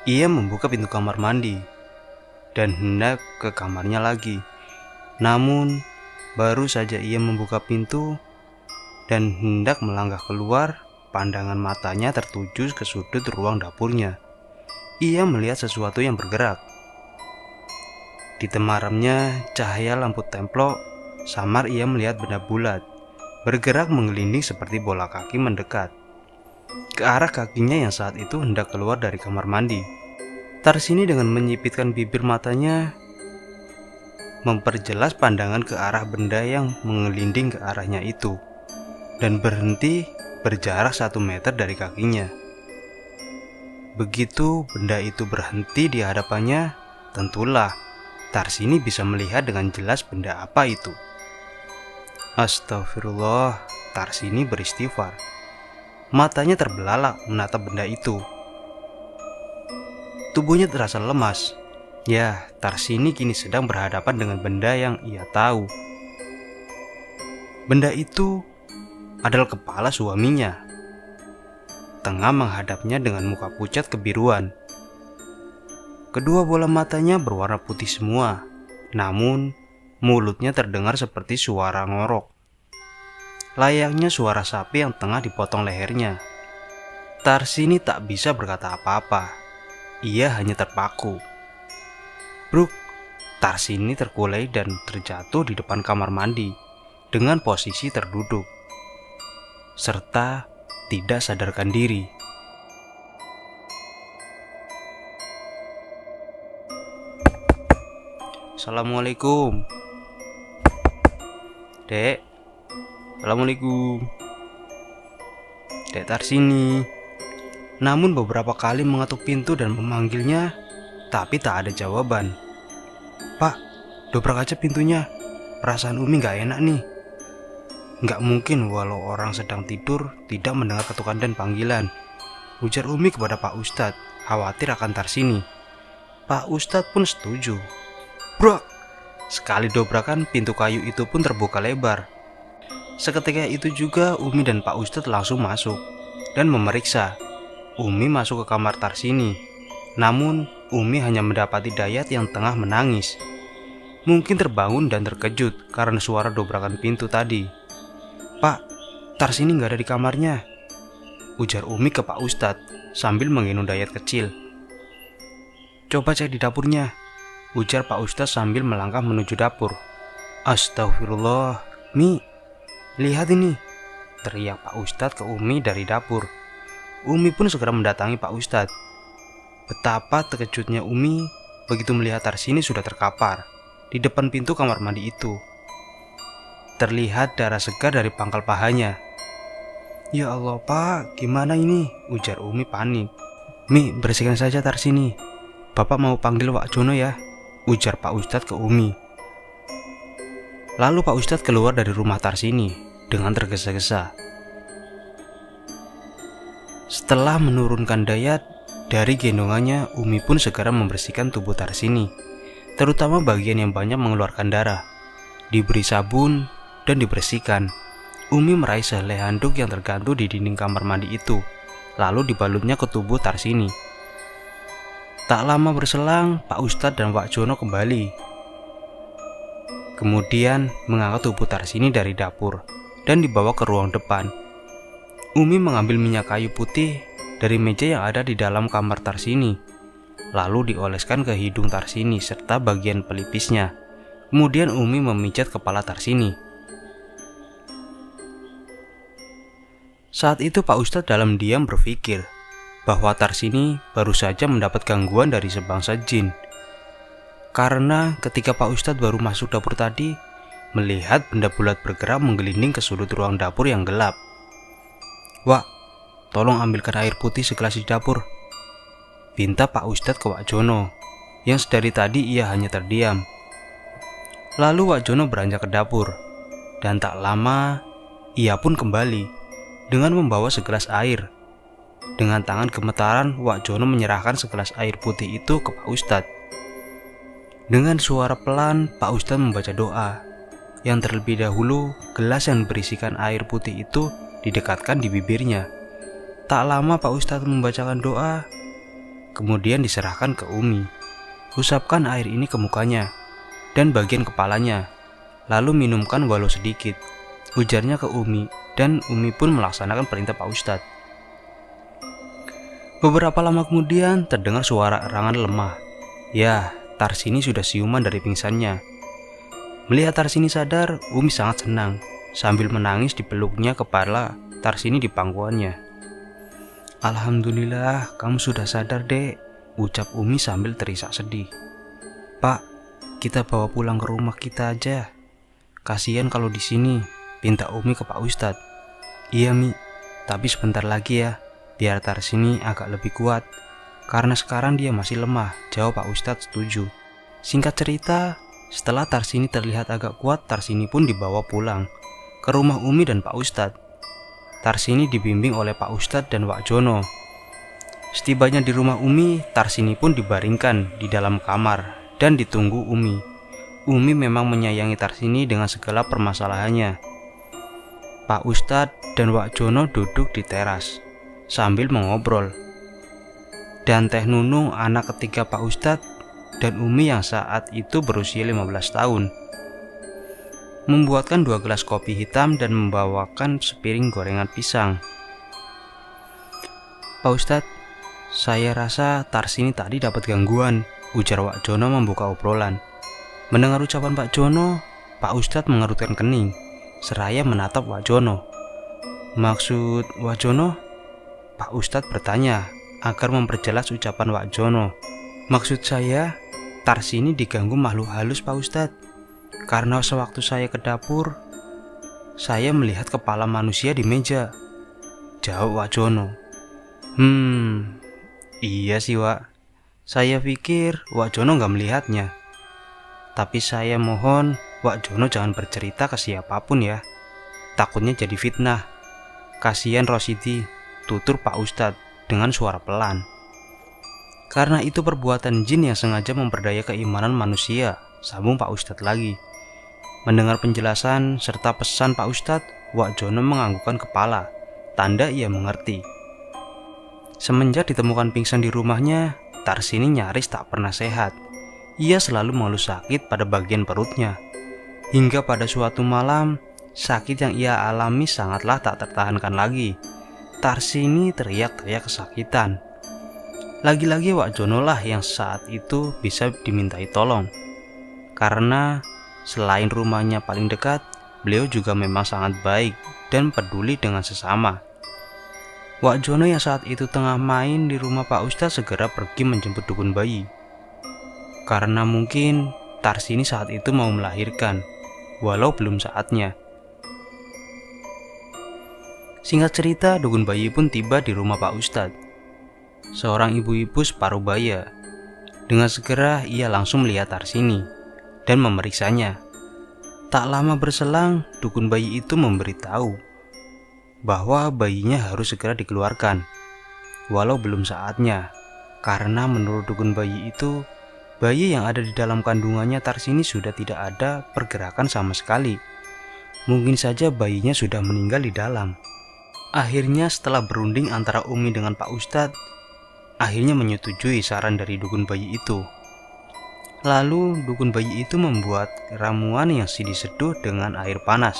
ia membuka pintu kamar mandi dan hendak ke kamarnya lagi. Namun, baru saja ia membuka pintu dan hendak melangkah keluar, pandangan matanya tertuju ke sudut ruang dapurnya. Ia melihat sesuatu yang bergerak. Di temaramnya cahaya lampu templok, samar ia melihat benda bulat, bergerak menggelinding seperti bola kaki mendekat ke arah kakinya yang saat itu hendak keluar dari kamar mandi. Tarsini dengan menyipitkan bibir matanya memperjelas pandangan ke arah benda yang menggelinding ke arahnya itu dan berhenti berjarak 1 meter dari kakinya. Begitu benda itu berhenti di hadapannya, tentulah Tarsini bisa melihat dengan jelas benda apa itu. Astagfirullah, Tarsini beristighfar. Matanya terbelalak menatap benda itu. Tubuhnya terasa lemas. Ya, Tarsini kini sedang berhadapan dengan benda yang ia tahu. Benda itu adalah kepala suaminya, tengah menghadapnya dengan muka pucat kebiruan. Kedua bola matanya berwarna putih semua, namun mulutnya terdengar seperti suara ngorok, layaknya suara sapi yang tengah dipotong lehernya. Tarsini tak bisa berkata apa-apa. Ia hanya terpaku. Bruk, Tarsini terkulai dan terjatuh di depan kamar mandi dengan posisi terduduk, serta tidak sadarkan diri. Assalamualaikum. Dek. Assalamualaikum. Dek Tarsini. Namun beberapa kali mengetuk pintu dan memanggilnya, tapi tak ada jawaban. Pak, dobrak aja pintunya. Perasaan Umi gak enak nih. Gak mungkin walau orang sedang tidur tidak mendengar ketukan dan panggilan, ujar Umi kepada Pak Ustadz, khawatir akan Tarsini. Pak Ustadz pun setuju. Bro, sekali dobrakan pintu kayu itu pun terbuka lebar. Seketika itu juga Umi dan Pak Ustadz langsung masuk dan memeriksa. Umi masuk ke kamar Tarsini. Namun Umi hanya mendapati Dayat yang tengah menangis. Mungkin terbangun dan terkejut karena suara dobrakan pintu tadi. Pak, Tarsini gak ada di kamarnya, ujar Umi ke Pak Ustadz sambil menggendong Dayat kecil. Coba cek di dapurnya, ujar Pak Ustadz sambil melangkah menuju dapur. Astagfirullah, Mi, lihat ini, teriak Pak Ustadz ke Umi dari dapur. Umi pun segera mendatangi Pak Ustadz. Betapa terkejutnya Umi begitu melihat Tarsini sudah terkapar di depan pintu kamar mandi itu. Terlihat darah segar dari pangkal pahanya. Ya Allah Pak, gimana ini? Ujar Umi panik. Mi, bersihkan saja Tarsini. Bapak mau panggil Wak Jono ya, ujar Pak Ustadz ke Umi. Lalu Pak Ustadz keluar dari rumah Tarsini dengan tergesa-gesa. Setelah menurunkan Dayat dari gendongannya, Umi pun segera membersihkan tubuh Tarsini, terutama bagian yang banyak mengeluarkan darah. Diberi sabun dan dibersihkan. Umi meraih sehelai handuk yang tergantung di dinding kamar mandi itu, lalu dibalutnya ke tubuh Tarsini. Tak lama berselang, Pak Ustadz dan Wak Jono kembali. Kemudian mengangkat tubuh Tarsini dari dapur dan dibawa ke ruang depan. Umi mengambil minyak kayu putih dari meja yang ada di dalam kamar Tarsini, lalu dioleskan ke hidung Tarsini serta bagian pelipisnya. Kemudian Umi memijat kepala Tarsini. Saat itu Pak Ustadz dalam diam berpikir bahwa Tarsini baru saja mendapat gangguan dari sebangsa jin. Karena ketika Pak Ustadz baru masuk dapur tadi, melihat benda bulat bergerak menggelinding ke sudut ruang dapur yang gelap. Wak, tolong ambilkan air putih segelas di dapur, pinta Pak Ustadz ke Wak Jono, yang sedari tadi ia hanya terdiam. Lalu Wak Jono beranjak ke dapur, dan tak lama ia pun kembali dengan membawa segelas air. Dengan tangan gemetaran, Wak Jono menyerahkan segelas air putih itu ke Pak Ustadz. Dengan suara pelan, Pak Ustadz membaca doa. Yang terlebih dahulu, gelas yang berisikan air putih itu didekatkan di bibirnya. Tak lama Pak Ustadz membacakan doa, kemudian diserahkan ke Umi. Usapkan air ini ke mukanya dan bagian kepalanya, lalu minumkan walau sedikit, ujarnya ke Umi, dan Umi pun melaksanakan perintah Pak Ustadz. Beberapa lama kemudian terdengar suara erangan lemah. Ya, Tarsini sudah siuman dari pingsannya. Melihat Tarsini sadar, Umi sangat senang. Sambil menangis dipeluknya kepala Tarsini di pangkuannya. Alhamdulillah, kamu sudah sadar, Dek, ucap Umi sambil terisak sedih. Pak, kita bawa pulang ke rumah kita aja. Kasihan kalau di sini, pinta Umi ke Pak Ustadz. Iya Mi, tapi sebentar lagi ya, biar Tarsini agak lebih kuat. Karena sekarang dia masih lemah, jawab Pak Ustadz setuju. Singkat cerita, setelah Tarsini terlihat agak kuat, Tarsini pun dibawa pulang ke rumah Umi dan Pak Ustadz. Tarsini dibimbing oleh Pak Ustadz dan Wak Jono. Setibanya di rumah Umi, Tarsini pun dibaringkan di dalam kamar dan ditunggu Umi. Umi memang menyayangi Tarsini dengan segala permasalahannya. Pak Ustadz dan Wak Jono duduk di teras sambil mengobrol. Dan Teh Nunung, anak ketiga Pak Ustadz dan Umi yang saat itu berusia 15 tahun, membuatkan 2 gelas kopi hitam dan membawakan sepiring gorengan pisang. Pak Ustadz, saya rasa Tarsini tadi dapat gangguan, ujar Wak Jono membuka obrolan. Mendengar ucapan Pak Jono, Pak Ustadz mengerutkan kening, seraya menatap Wak Jono. Maksud Wak Jono? Pak Ustadz bertanya agar memperjelas ucapan Wak Jono. Maksud saya, Tarsini diganggu makhluk halus Pak Ustadz. Karena sewaktu saya ke dapur, saya melihat kepala manusia di meja, jawab Wak Jono. Iya sih Wak. Saya pikir Wak Jono gak melihatnya. Tapi saya mohon Wak Jono jangan bercerita ke siapapun ya. Takutnya jadi fitnah. Kasihan Rosidi, tutur Pak Ustadz dengan suara pelan. Karena itu perbuatan jin yang sengaja memperdaya keimanan manusia, sambung Pak Ustadz lagi. Mendengar penjelasan serta pesan Pak Ustadz, Wak Jono menganggukkan kepala, tanda ia mengerti. Semenjak ditemukan pingsan di rumahnya, Tarsini nyaris tak pernah sehat. Ia selalu mengeluh sakit pada bagian perutnya. Hingga pada suatu malam, sakit yang ia alami sangatlah tak tertahankan lagi. Tarsini teriak-teriak kesakitan. Lagi-lagi Wak Jono lah yang saat itu bisa dimintai tolong. Karena selain rumahnya paling dekat, beliau juga memang sangat baik dan peduli dengan sesama. Wak Jono yang saat itu tengah main di rumah Pak Ustadz segera pergi menjemput dukun bayi. Karena mungkin Tarsini saat itu mau melahirkan, walau belum saatnya. Singkat cerita, dukun bayi pun tiba di rumah Pak Ustadz. Seorang ibu-ibu separuh baya. Dengan segera ia langsung melihat Tarsini dan memeriksanya. Tak lama berselang, dukun bayi itu memberitahu bahwa bayinya harus segera dikeluarkan, walau belum saatnya. Karena menurut dukun bayi itu, bayi yang ada di dalam kandungannya Tarsini sudah tidak ada pergerakan sama sekali. Mungkin saja bayinya sudah meninggal di dalam. Akhirnya setelah berunding antara Umi dengan Pak Ustadz, akhirnya menyetujui saran dari dukun bayi itu. Lalu dukun bayi itu membuat ramuan yang diseduh dengan air panas.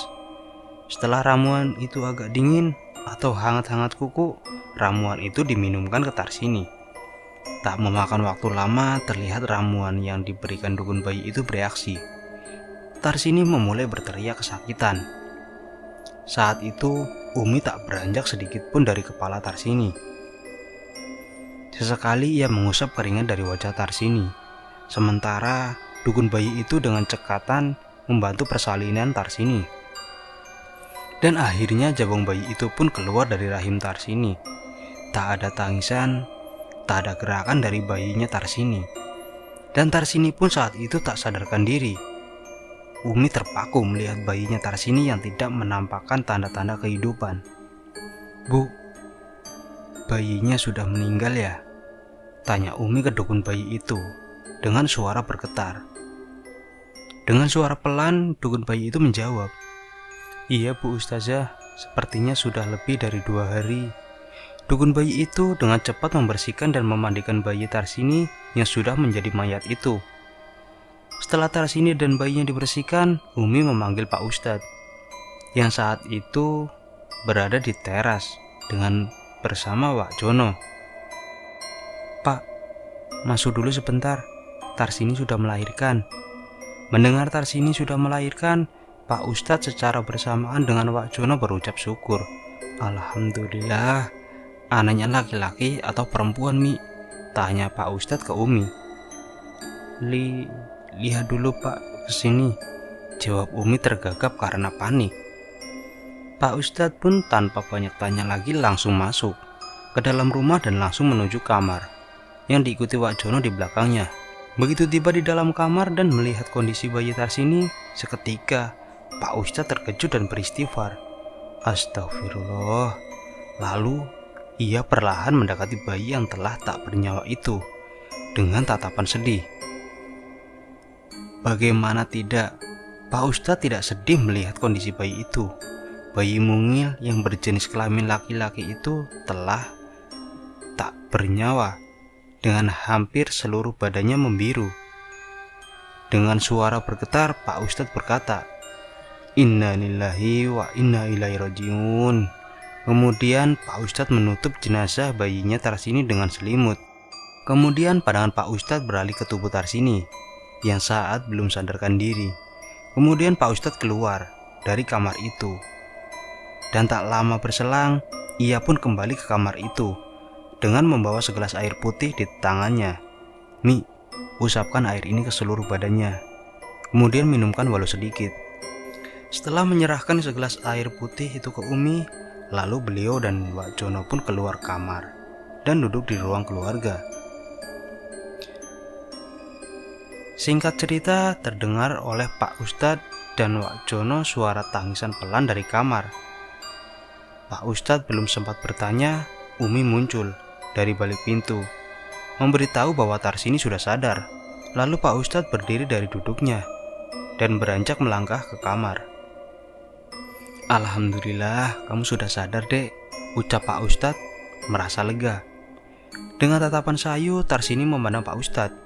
Setelah ramuan itu agak dingin atau hangat-hangat kuku, ramuan itu diminumkan ke Tarsini. Tak memakan waktu lama, terlihat ramuan yang diberikan dukun bayi itu bereaksi. Tarsini memulai berteriak kesakitan. Saat itu, Umi tak beranjak sedikit pun dari kepala Tarsini. Sesekali ia mengusap keringat dari wajah Tarsini. Sementara dukun bayi itu dengan cekatan membantu persalinan Tarsini. Dan akhirnya jabang bayi itu pun keluar dari rahim Tarsini. Tak ada tangisan, tak ada gerakan dari bayinya Tarsini. Dan Tarsini pun saat itu tak sadarkan diri. Umi terpaku melihat bayinya Tarsini yang tidak menampakkan tanda-tanda kehidupan. Bu, bayinya sudah meninggal ya? Tanya Umi ke dukun bayi itu dengan suara bergetar. Dengan suara pelan, dukun bayi itu menjawab, "Iya Bu Ustazah, sepertinya sudah lebih dari 2 hari. Dukun bayi itu dengan cepat membersihkan dan memandikan bayi Tarsini yang sudah menjadi mayat itu. Setelah Tarsini dan bayinya dibersihkan, Umi memanggil Pak Ustadz, yang saat itu berada di teras dengan bersama Wak Jono. "Pak, masuk dulu sebentar, Tarsini sudah melahirkan." Mendengar Tarsini sudah melahirkan, Pak Ustadz secara bersamaan dengan Wak Jono berucap syukur. "Alhamdulillah, anaknya laki-laki atau perempuan, Mi?" tanya Pak Ustadz ke Umi. Lihat dulu Pak, kesini," jawab Umi tergagap karena panik. Pak Ustadz pun tanpa banyak tanya lagi langsung masuk ke dalam rumah dan langsung menuju kamar, yang diikuti Wak Jono di belakangnya. Begitu tiba di dalam kamar dan melihat kondisi bayi Tarsini, seketika Pak Ustadz terkejut dan beristighfar. Astagfirullah. Lalu ia perlahan mendekati bayi yang telah tak bernyawa itu dengan tatapan sedih. Bagaimana tidak, Pak Ustadz tidak sedih melihat kondisi bayi itu. Bayi mungil yang berjenis kelamin laki-laki itu telah tak bernyawa, dengan hampir seluruh badannya membiru. Dengan suara bergetar, Pak Ustadz berkata, "Inna lillahi wa inna ilaihi rajiun." Kemudian Pak Ustadz menutup jenazah bayinya Tarsini dengan selimut. Kemudian pandangan Pak Ustadz beralih ke tubuh Tarsini yang saat belum sadarkan diri. Kemudian Pak Ustadz keluar dari kamar itu. Dan tak lama berselang, ia pun kembali ke kamar itu dengan membawa segelas air putih di tangannya. "Mi, usapkan air ini ke seluruh badannya. Kemudian minumkan walau sedikit. Setelah menyerahkan segelas air putih itu ke Umi, lalu beliau dan Wak Jono pun keluar kamar dan duduk di ruang keluarga. Singkat cerita, terdengar oleh Pak Ustadz dan Wak Jono suara tangisan pelan dari kamar. Pak Ustadz belum sempat bertanya, Umi muncul dari balik pintu, memberitahu bahwa Tarsini sudah sadar. Lalu Pak Ustadz berdiri dari duduknya dan beranjak melangkah ke kamar. "Alhamdulillah, kamu sudah sadar, Dek," ucap Pak Ustadz merasa lega. Dengan tatapan sayu, Tarsini memandang Pak Ustadz.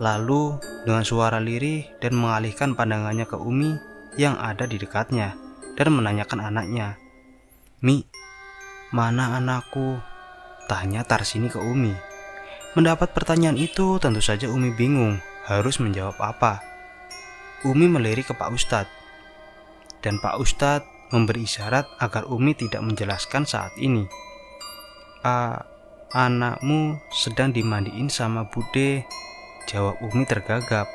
Lalu dengan suara lirih dan mengalihkan pandangannya ke Umi yang ada di dekatnya dan menanyakan anaknya. "Mi, mana anakku?" tanya Tarsini ke Umi. Mendapat pertanyaan itu, tentu saja Umi bingung harus menjawab apa. Umi melirik ke Pak Ustadz, dan Pak Ustadz memberi isyarat agar Umi tidak menjelaskan saat ini. Anakmu sedang dimandiin sama Bude," jawab Umi tergagap.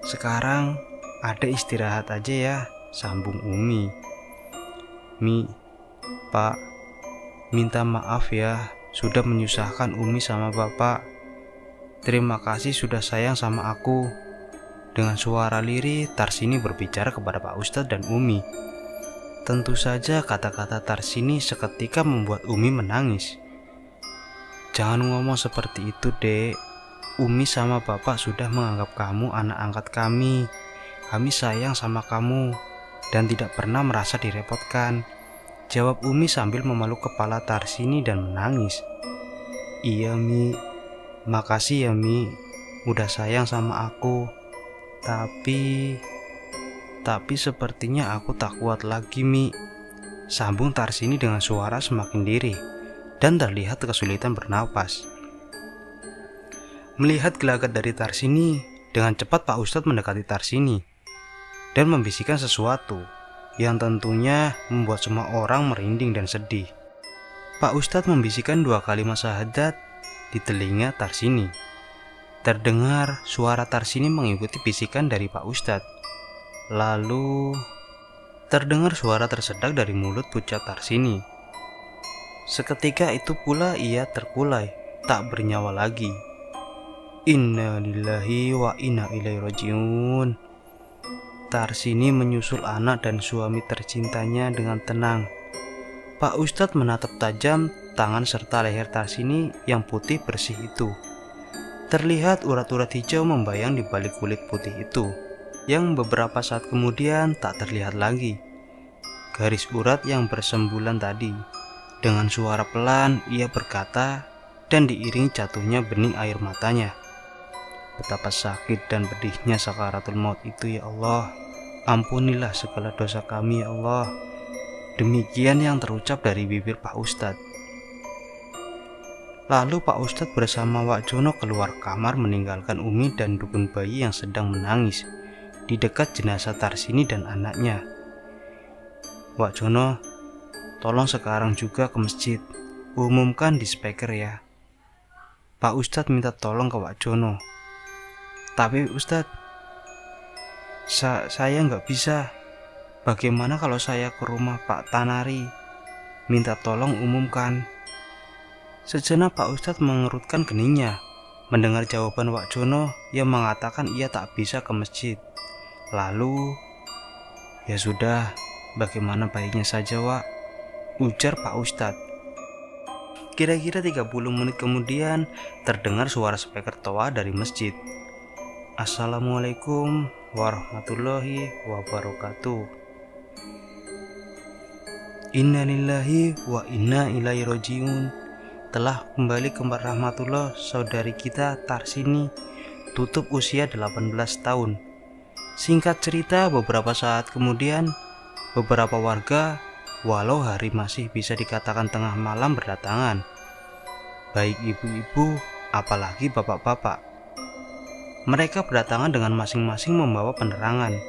"Sekarang Adek istirahat aja ya," sambung Umi. "Mi, Pak, minta maaf ya sudah menyusahkan Umi sama Bapak. Terima kasih sudah sayang sama aku." Dengan suara lirih, Tarsini berbicara kepada Pak Ustadz dan Umi. Tentu saja kata-kata Tarsini seketika membuat Umi menangis. "Jangan ngomong seperti itu, Dek. Umi sama Bapak sudah menganggap kamu anak angkat kami. Kami sayang sama kamu dan tidak pernah merasa direpotkan," jawab Umi sambil memeluk kepala Tarsini dan menangis. "Iya, Mi. Makasih ya, Mi. Udah sayang sama aku. Tapi sepertinya aku tak kuat lagi, Mi," sambung Tarsini dengan suara semakin lirih dan terlihat kesulitan bernapas. Melihat gelagat dari Tarsini, dengan cepat Pak Ustadz mendekati Tarsini dan membisikkan sesuatu yang tentunya membuat semua orang merinding dan sedih. Pak Ustadz membisikkan 2 kalimat syahadat di telinga Tarsini. Terdengar suara Tarsini mengikuti bisikan dari Pak Ustadz. Lalu terdengar suara tersedak dari mulut pucat Tarsini. Seketika itu pula ia terkulai, tak bernyawa lagi. Inna lillahi wa inna ilaihi rajiun. Tarsini menyusul anak dan suami tercintanya dengan tenang. Pak Ustadz menatap tajam tangan serta leher Tarsini yang putih bersih itu. Terlihat urat-urat hijau membayang di balik kulit putih itu, yang beberapa saat kemudian tak terlihat lagi. Garis urat yang bersembulan tadi. Dengan suara pelan ia berkata dan diiringi jatuhnya bening air matanya. "Betapa sakit dan pedihnya sakaratul maut itu ya Allah. Ampunilah segala dosa kami ya Allah." Demikian yang terucap dari bibir Pak Ustadz. Lalu Pak Ustadz bersama Wak Jono keluar kamar meninggalkan Umi dan dukun bayi yang sedang menangis di dekat jenazah Tarsini dan anaknya. "Wak Jono, tolong sekarang juga ke masjid, umumkan di speaker ya." Pak Ustadz minta tolong ke Wak Jono. "Tapi Ustadz, saya nggak bisa. Bagaimana kalau saya ke rumah Pak Tanari? Minta tolong umumkan." Sejenak Pak Ustadz mengerutkan keningnya mendengar jawaban Wak Jono yang mengatakan ia tak bisa ke masjid. Lalu, "Ya sudah, bagaimana baiknya saja, Wak," ujar Pak Ustadz. Kira-kira 30 menit kemudian terdengar suara speaker toa dari masjid. "Assalamualaikum warahmatullahi wabarakatuh. Inna lillahi wa inna ilaihi rajiun. Telah kembali ke rahmatullah saudari kita Tarsini, tutup usia 18 tahun. Singkat cerita, beberapa saat kemudian beberapa warga, walau hari masih bisa dikatakan tengah malam, berdatangan. Baik ibu-ibu, apalagi bapak-bapak. Mereka berdatangan dengan masing-masing membawa penerangan,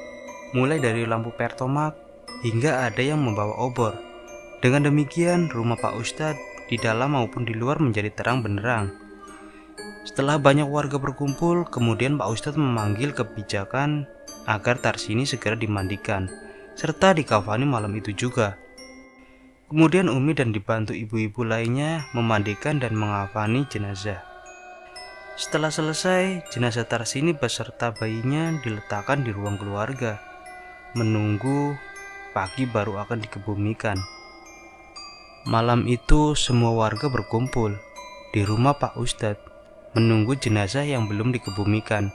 mulai dari lampu pertomak hingga ada yang membawa obor. Dengan demikian, rumah Pak Ustadz di dalam maupun di luar menjadi terang benderang. Setelah banyak warga berkumpul, kemudian Pak Ustadz memanggil kebijakan agar Tarsini segera dimandikan, serta dikafani malam itu juga. Kemudian Umi dan dibantu ibu-ibu lainnya memandikan dan mengafani jenazah. Setelah selesai, jenazah Tarsini beserta bayinya diletakkan di ruang keluarga, menunggu pagi baru akan dikebumikan. Malam itu semua warga berkumpul di rumah Pak Ustadz, menunggu jenazah yang belum dikebumikan.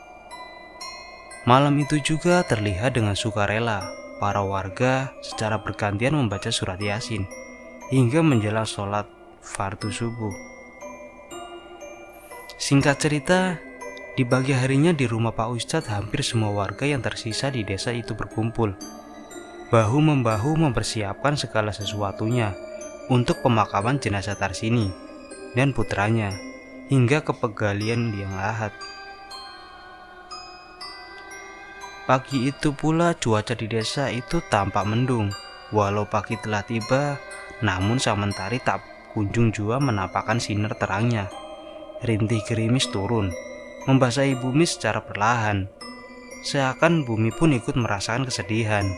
Malam itu juga terlihat dengan sukarela para warga secara bergantian membaca surat Yasin hingga menjelang sholat fardu subuh. Singkat cerita, di pagi harinya di rumah Pak Ustadz hampir semua warga yang tersisa di desa itu berkumpul, bahu-membahu mempersiapkan segala sesuatunya untuk pemakaman jenazah Tarsini dan putranya hingga ke penggalian liang lahat. Pagi itu pula cuaca di desa itu tampak mendung. Walau pagi telah tiba, namun sang mentari tak kunjung jua menampakkan sinar terangnya. Rintih gerimis turun, membasahi bumi secara perlahan. Seakan bumi pun ikut merasakan kesedihan.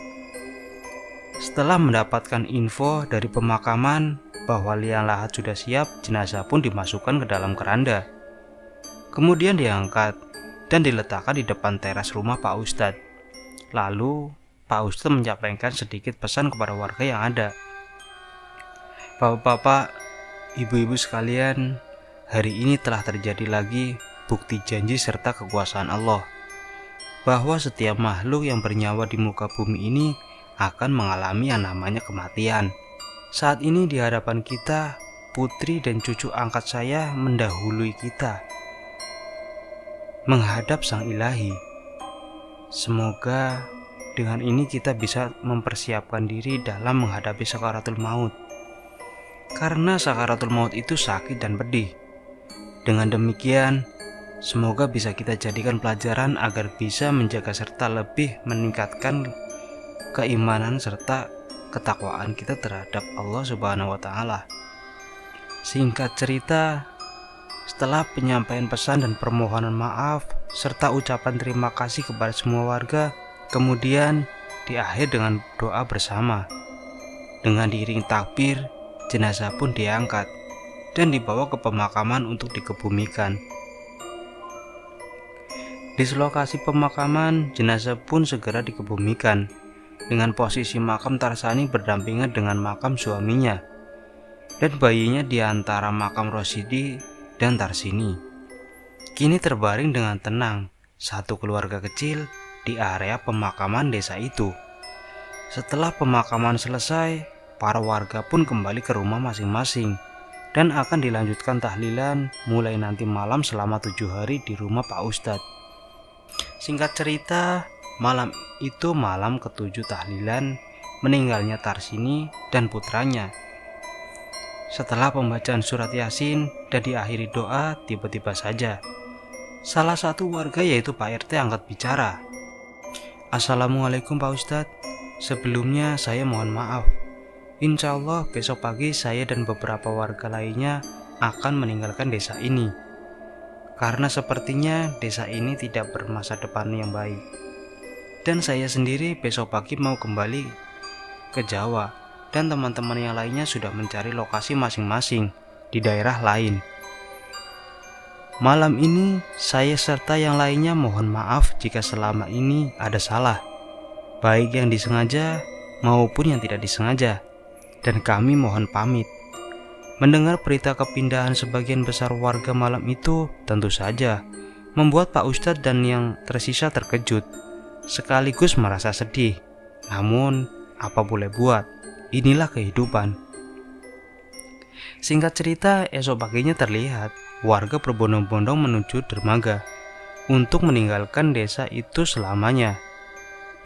Setelah mendapatkan info dari pemakaman bahwa liang lahat sudah siap, jenazah pun dimasukkan ke dalam keranda. Kemudian diangkat dan diletakkan di depan teras rumah Pak Ustadz. Lalu Pak Ustadz menyampaikan sedikit pesan kepada warga yang ada. Bapak-bapak, ibu-ibu sekalian, hari ini telah terjadi lagi bukti janji serta kekuasaan Allah, bahwa setiap makhluk yang bernyawa di muka bumi ini akan mengalami yang namanya kematian. Saat ini di hadapan kita, putri dan cucu angkat saya mendahului kita menghadap Sang Ilahi. Semoga dengan ini kita bisa mempersiapkan diri dalam menghadapi sakaratul maut. Karena sakaratul maut itu sakit dan pedih. Dengan demikian, semoga bisa kita jadikan pelajaran agar bisa menjaga serta lebih meningkatkan keimanan serta ketakwaan kita terhadap Allah Subhanahu wa Ta'ala. Singkat cerita, setelah penyampaian pesan dan permohonan maaf serta ucapan terima kasih kepada semua warga, kemudian diakhiri dengan doa bersama. Dengan diiring takbir, jenazah pun diangkat dan dibawa ke pemakaman untuk dikebumikan. Di lokasi pemakaman, jenazah pun segera dikebumikan dengan posisi makam Tarsani berdampingan dengan makam suaminya dan bayinya di antara makam Rosidi dan Tarsini. Kini terbaring dengan tenang satu keluarga kecil di area pemakaman desa itu. Setelah pemakaman selesai, para warga pun kembali ke rumah masing-masing dan akan dilanjutkan tahlilan mulai nanti malam selama 7 hari di rumah Pak Ustadz. Singkat cerita, malam itu malam ke-7 tahlilan meninggalnya Tarsini dan putranya. Setelah pembacaan surat Yasin dan diakhiri doa, tiba-tiba saja salah satu warga yaitu Pak RT angkat bicara. Assalamualaikum Pak Ustadz, sebelumnya saya mohon maaf. Insya Allah besok pagi saya dan beberapa warga lainnya akan meninggalkan desa ini, karena sepertinya desa ini tidak bermasa depan yang baik. Dan saya sendiri besok pagi mau kembali ke Jawa, dan teman-teman yang lainnya sudah mencari lokasi masing-masing di daerah lain. Malam ini saya serta yang lainnya mohon maaf jika selama ini ada salah, baik yang disengaja maupun yang tidak disengaja, dan kami mohon pamit. Mendengar berita kepindahan sebagian besar warga malam itu tentu saja membuat Pak Ustadz dan yang tersisa terkejut, sekaligus merasa sedih. Namun apa boleh buat, inilah kehidupan. Singkat cerita, esok paginya terlihat warga berbondong-bondong menuju dermaga untuk meninggalkan desa itu selamanya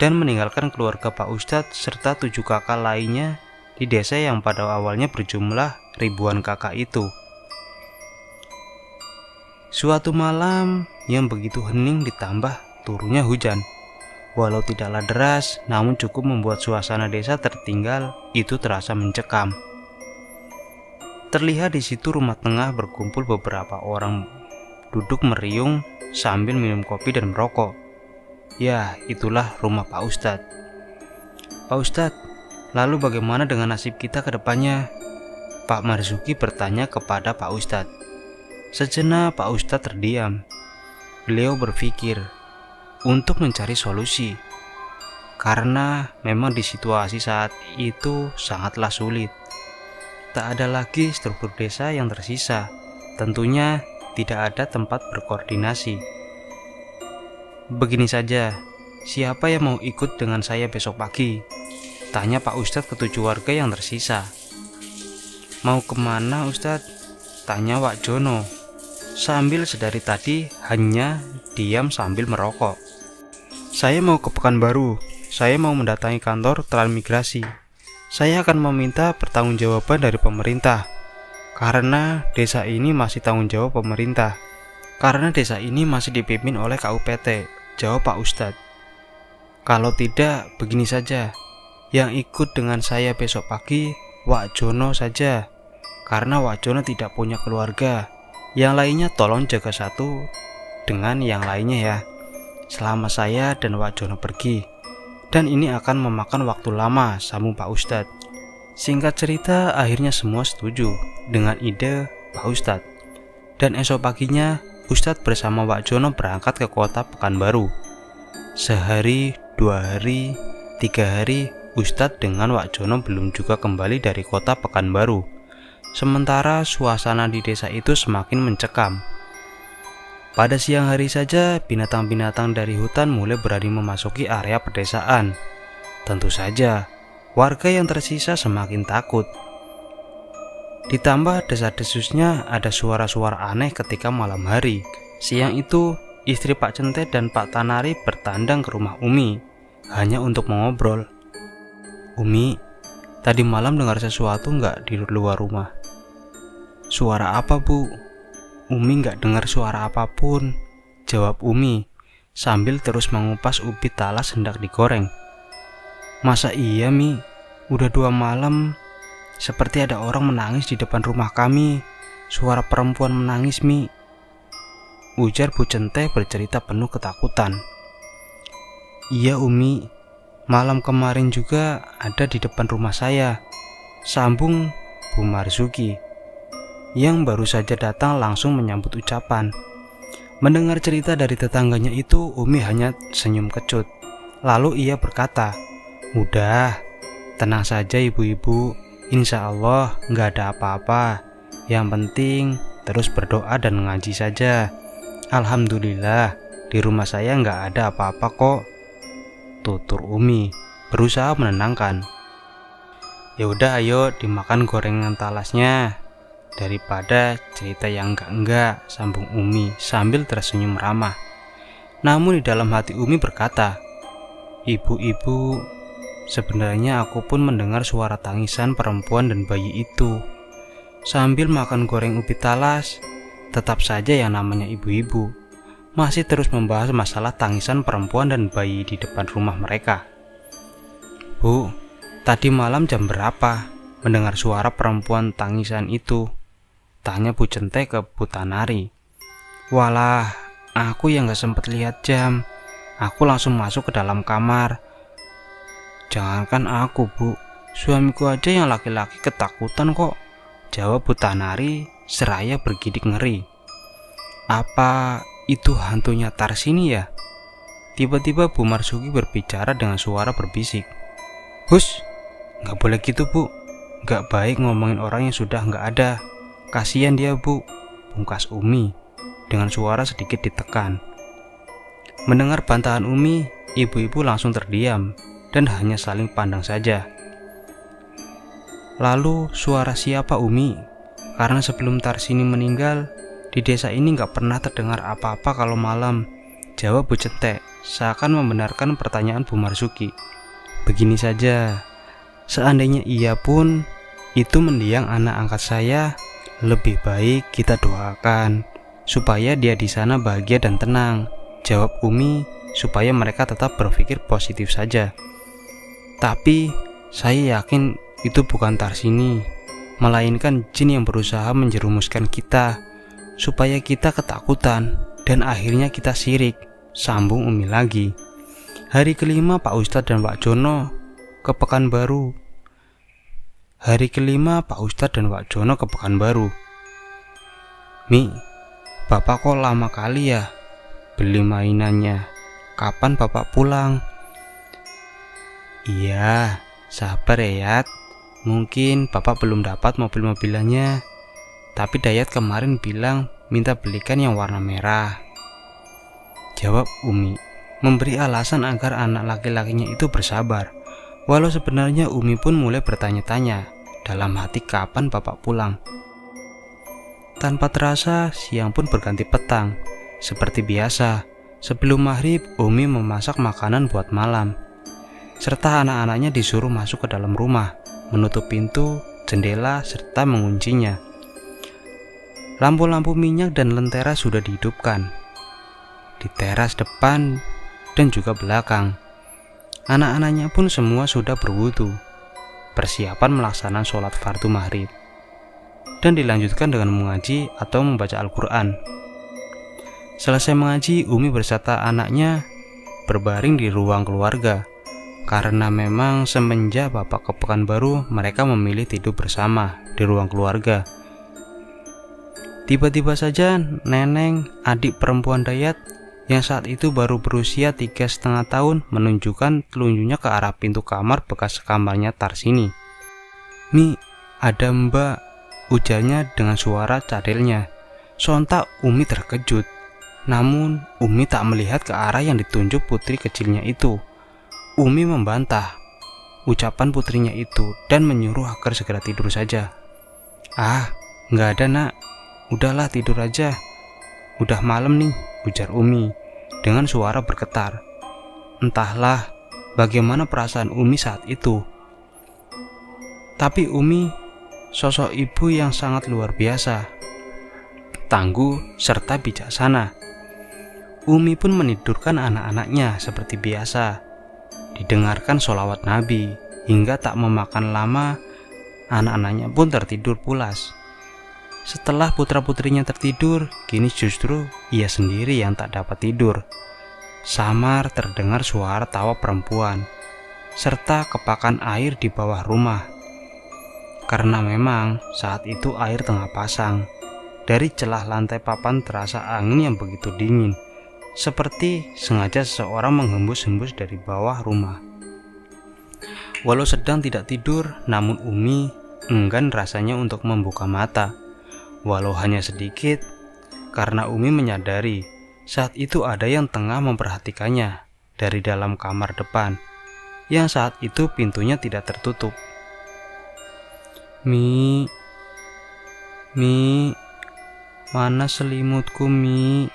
dan meninggalkan keluarga Pak Ustadz serta 7 kakak lainnya di desa yang pada awalnya berjumlah ribuan kakak itu. Suatu malam yang begitu hening ditambah turunnya hujan. Walau tidaklah deras, namun cukup membuat suasana desa tertinggal itu terasa mencekam. Terlihat di situ rumah tengah berkumpul beberapa orang duduk meriung sambil minum kopi dan merokok. Ya, itulah rumah Pak Ustadz. Pak Ustadz, lalu bagaimana dengan nasib kita ke depannya? Pak Marzuki bertanya kepada Pak Ustadz. Sejenak Pak Ustadz terdiam. Beliau berpikir untuk mencari solusi. Karena memang di situasi saat itu sangatlah sulit. Tak ada lagi struktur desa yang tersisa. Tentunya tidak ada tempat berkoordinasi. Begini saja, siapa yang mau ikut dengan saya besok pagi? Tanya Pak Ustadz ke 7 warga yang tersisa. Mau kemana Ustadz? Tanya Wak Jono. Sambil sedari tadi hanya diam sambil merokok. Saya mau ke Pekanbaru. Saya mau mendatangi kantor transmigrasi. Saya akan meminta pertanggungjawaban dari pemerintah. Karena desa ini masih tanggung jawab pemerintah. Karena desa ini masih dipimpin oleh KUPT, jawab Pak Ustadz. Kalau tidak, begini saja. Yang ikut dengan saya besok pagi, Wak Jono saja. Karena Wak Jono tidak punya keluarga. Yang lainnya tolong jaga satu dengan yang lainnya ya. Selama saya dan Wak Jono pergi. Dan ini akan memakan waktu lama, sambung Pak Ustadz. Singkat cerita, akhirnya semua setuju dengan ide Pak Ustadz. Dan esok paginya, Ustadz bersama Wak Jono berangkat ke kota Pekanbaru. Sehari, 2 hari, 3 hari, Ustadz dengan Wak Jono belum juga kembali dari kota Pekanbaru. Sementara suasana di desa itu semakin mencekam. Pada siang hari saja, binatang-binatang dari hutan mulai berani memasuki area pedesaan. Tentu saja, warga yang tersisa semakin takut. Ditambah desas-desusnya ada suara-suara aneh ketika malam hari. Siang itu, istri Pak Centet dan Pak Tanari bertandang ke rumah Umi, hanya untuk mengobrol. Umi, tadi malam dengar sesuatu nggak di luar rumah? Suara apa, Bu? Umi nggak dengar suara apapun, jawab Umi, sambil terus mengupas ubi talas hendak digoreng. Masa iya, Mi? Udah 2 malam, seperti ada orang menangis di depan rumah kami. Suara perempuan menangis, Mi. Ujar Bu Centeh bercerita penuh ketakutan. Iya, Umi, malam kemarin juga ada di depan rumah saya, sambung Bu Marzuki, yang baru saja datang langsung menyambut ucapan. Mendengar cerita dari tetangganya itu, Umi hanya senyum kecut. Lalu ia berkata, udah, tenang saja ibu-ibu, insya Allah nggak ada apa-apa. Yang penting terus berdoa dan ngaji saja. Alhamdulillah, di rumah saya nggak ada apa-apa kok, tutur Umi, berusaha menenangkan. Ya udah, ayo dimakan gorengan talasnya, daripada cerita yang enggak-enggak, sambung Umi sambil tersenyum ramah. Namun di dalam hati Umi berkata, ibu-ibu, sebenarnya aku pun mendengar suara tangisan perempuan dan bayi itu. Sambil makan goreng ubi talas, tetap saja yang namanya ibu-ibu masih terus membahas masalah tangisan perempuan dan bayi di depan rumah mereka. Bu, tadi malam jam berapa mendengar suara perempuan tangisan itu? Tanya Bu Centeh ke Bu Tanari. Walah, aku yang gak sempet lihat jam. Aku langsung masuk ke dalam kamar. Jangankan aku, Bu, suamiku aja yang laki-laki ketakutan kok, jawab Bu Tanari seraya bergidik ngeri. Apa itu hantunya Tarsini ya? Tiba-tiba Bu Marzuki berbicara dengan suara berbisik. Hus, gak boleh gitu, Bu. Gak baik ngomongin orang yang sudah gak ada. Kasihan dia, Bu, pungkas Umi dengan suara sedikit ditekan. Mendengar bantahan Umi, ibu-ibu langsung terdiam dan hanya saling pandang saja. Lalu suara siapa, Umi? Karena sebelum Tarsini meninggal, di desa ini gak pernah terdengar apa-apa kalau malam, jawab Bu Centeh seakan membenarkan pertanyaan Bu Marzuki. Begini saja, seandainya iya pun, itu mendiang anak angkat saya. Lebih baik kita doakan supaya dia di sana bahagia dan tenang, jawab Umi, supaya mereka tetap berpikir positif saja. Tapi saya yakin itu bukan Tarsini, melainkan jin yang berusaha menjerumuskan kita. supaya kita ketakutan dan akhirnya kita syirik, sambung Umi lagi. Hari kelima Pak Ustadz dan Pak Jono ke Pekanbaru. Mi, Bapak kok lama kali ya beli mainannya? Kapan Bapak pulang? Iya, sabar ya Yat. Mungkin Bapak belum dapat mobil-mobilannya, tapi Dayat kemarin bilang minta belikan yang warna merah, jawab Umi, memberi alasan agar anak laki-lakinya itu bersabar. Walau sebenarnya Umi pun mulai bertanya-tanya dalam hati kapan Bapak pulang. Tanpa terasa siang pun berganti petang. Seperti biasa, sebelum maghrib Umi memasak makanan buat malam, serta anak-anaknya disuruh masuk ke dalam rumah, menutup pintu, jendela, serta menguncinya. Lampu-lampu minyak dan lentera sudah dihidupkan di teras depan dan juga belakang. Anak-anaknya pun semua sudah berwudu, persiapan melaksanakan sholat fardu maghrib, dan dilanjutkan dengan mengaji atau membaca Al-Quran. Selesai mengaji, Umi berserta anaknya berbaring di ruang keluarga, karena memang semenjak Bapak ke Pekanbaru mereka memilih tidur bersama di ruang keluarga. Tiba-tiba saja Neneng, adik perempuan Dayat, yang saat itu baru berusia 3,5 tahun, menunjukkan telunjuknya ke arah pintu kamar bekas kamarnya Tarsini. Mi, ada Mbak, ujarnya dengan suara cadelnya. Sontak Umi terkejut, namun Umi tak melihat ke arah yang ditunjuk putri kecilnya itu. Umi membantah ucapan putrinya itu dan menyuruh agar segera tidur saja. Ah, nggak ada nak, udahlah tidur aja, udah malam nih, ujar Umi dengan suara bergetar. Entahlah bagaimana perasaan Umi saat itu, tapi Umi sosok ibu yang sangat luar biasa, tangguh serta bijaksana. Umi pun menidurkan anak-anaknya seperti biasa, didengarkan sholawat Nabi, hingga tak memakan lama anak-anaknya pun tertidur pulas. Setelah putra-putrinya tertidur, kini justru ia sendiri yang tak dapat tidur. Samar terdengar suara tawa perempuan, serta kepakan air di bawah rumah. Karena memang saat itu air tengah pasang. Dari celah lantai papan terasa angin yang begitu dingin, seperti sengaja seseorang menghembus-hembus dari bawah rumah. Walau sedang tidak tidur, namun Umi enggan rasanya untuk membuka mata, walau hanya sedikit, karena Umi menyadari saat itu ada yang tengah memperhatikannya dari dalam kamar depan, yang saat itu pintunya tidak tertutup. Mi, mana selimutku Mi?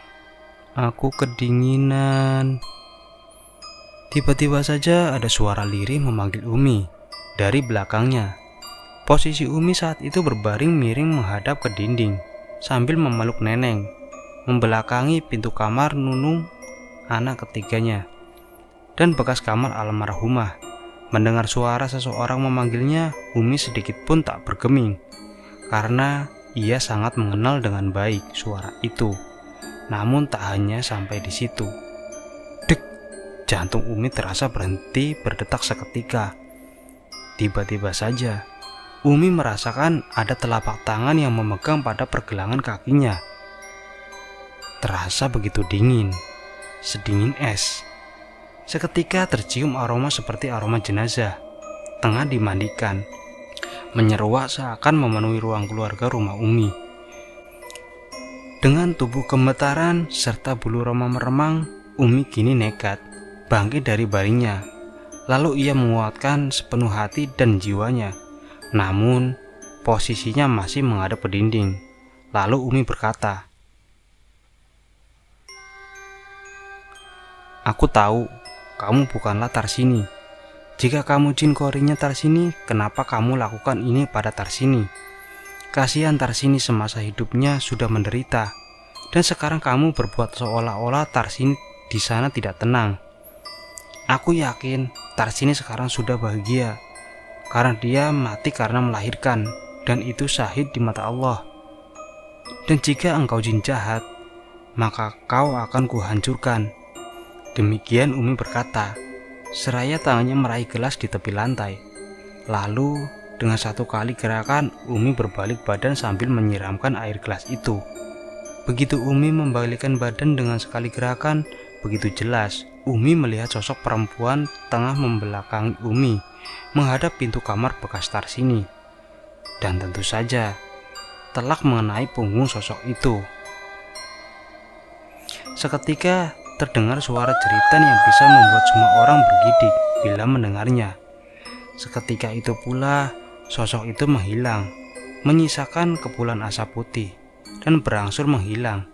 Aku kedinginan. Tiba-tiba saja ada suara lirih memanggil Umi dari belakangnya. Posisi Umi saat itu berbaring miring menghadap ke dinding sambil memeluk Neneng, membelakangi pintu kamar Nunung, anak ketiganya, dan bekas kamar almarhumah. Mendengar suara seseorang memanggilnya, Umi sedikit pun tak bergeming, karena ia sangat mengenal dengan baik suara itu. Namun tak hanya sampai di situ. Dek, jantung Umi terasa berhenti berdetak seketika. Tiba-tiba saja Umi merasakan ada telapak tangan yang memegang pada pergelangan kakinya. Terasa begitu dingin, sedingin es. Seketika tercium aroma seperti aroma jenazah tengah dimandikan, menyeruak seakan memenuhi ruang keluarga rumah Umi. Dengan tubuh gemetaran serta bulu roma meremang, Umi kini nekat bangkit dari baringnya. Lalu ia menguatkan sepenuh hati dan jiwanya, namun posisinya masih menghadap ke dinding. Lalu Umi berkata, "Aku tahu kamu bukanlah Tarsini. Jika kamu jin korinya Tarsini, kenapa kamu lakukan ini pada Tarsini? Kasihan Tarsini semasa hidupnya sudah menderita, dan sekarang kamu berbuat seolah-olah Tarsini di sana tidak tenang. Aku yakin Tarsini sekarang sudah bahagia, karena dia mati karena melahirkan, dan itu syahid di mata Allah. Dan jika engkau jin jahat, maka kau akan kuhancurkan. Demikian Umi berkata, seraya tangannya meraih gelas di tepi lantai. Lalu dengan satu kali gerakan, Umi berbalik badan sambil menyiramkan air gelas itu. Begitu Umi membalikkan badan dengan sekali gerakan, begitu jelas Umi melihat sosok perempuan tengah membelakangi Umi menghadap pintu kamar bekas Tarsini. Dan tentu saja telak mengenai punggung sosok itu. Seketika terdengar suara jeritan yang bisa membuat semua orang bergidik bila mendengarnya. Seketika itu pula sosok itu menghilang, menyisakan kepulan asap putih dan berangsur menghilang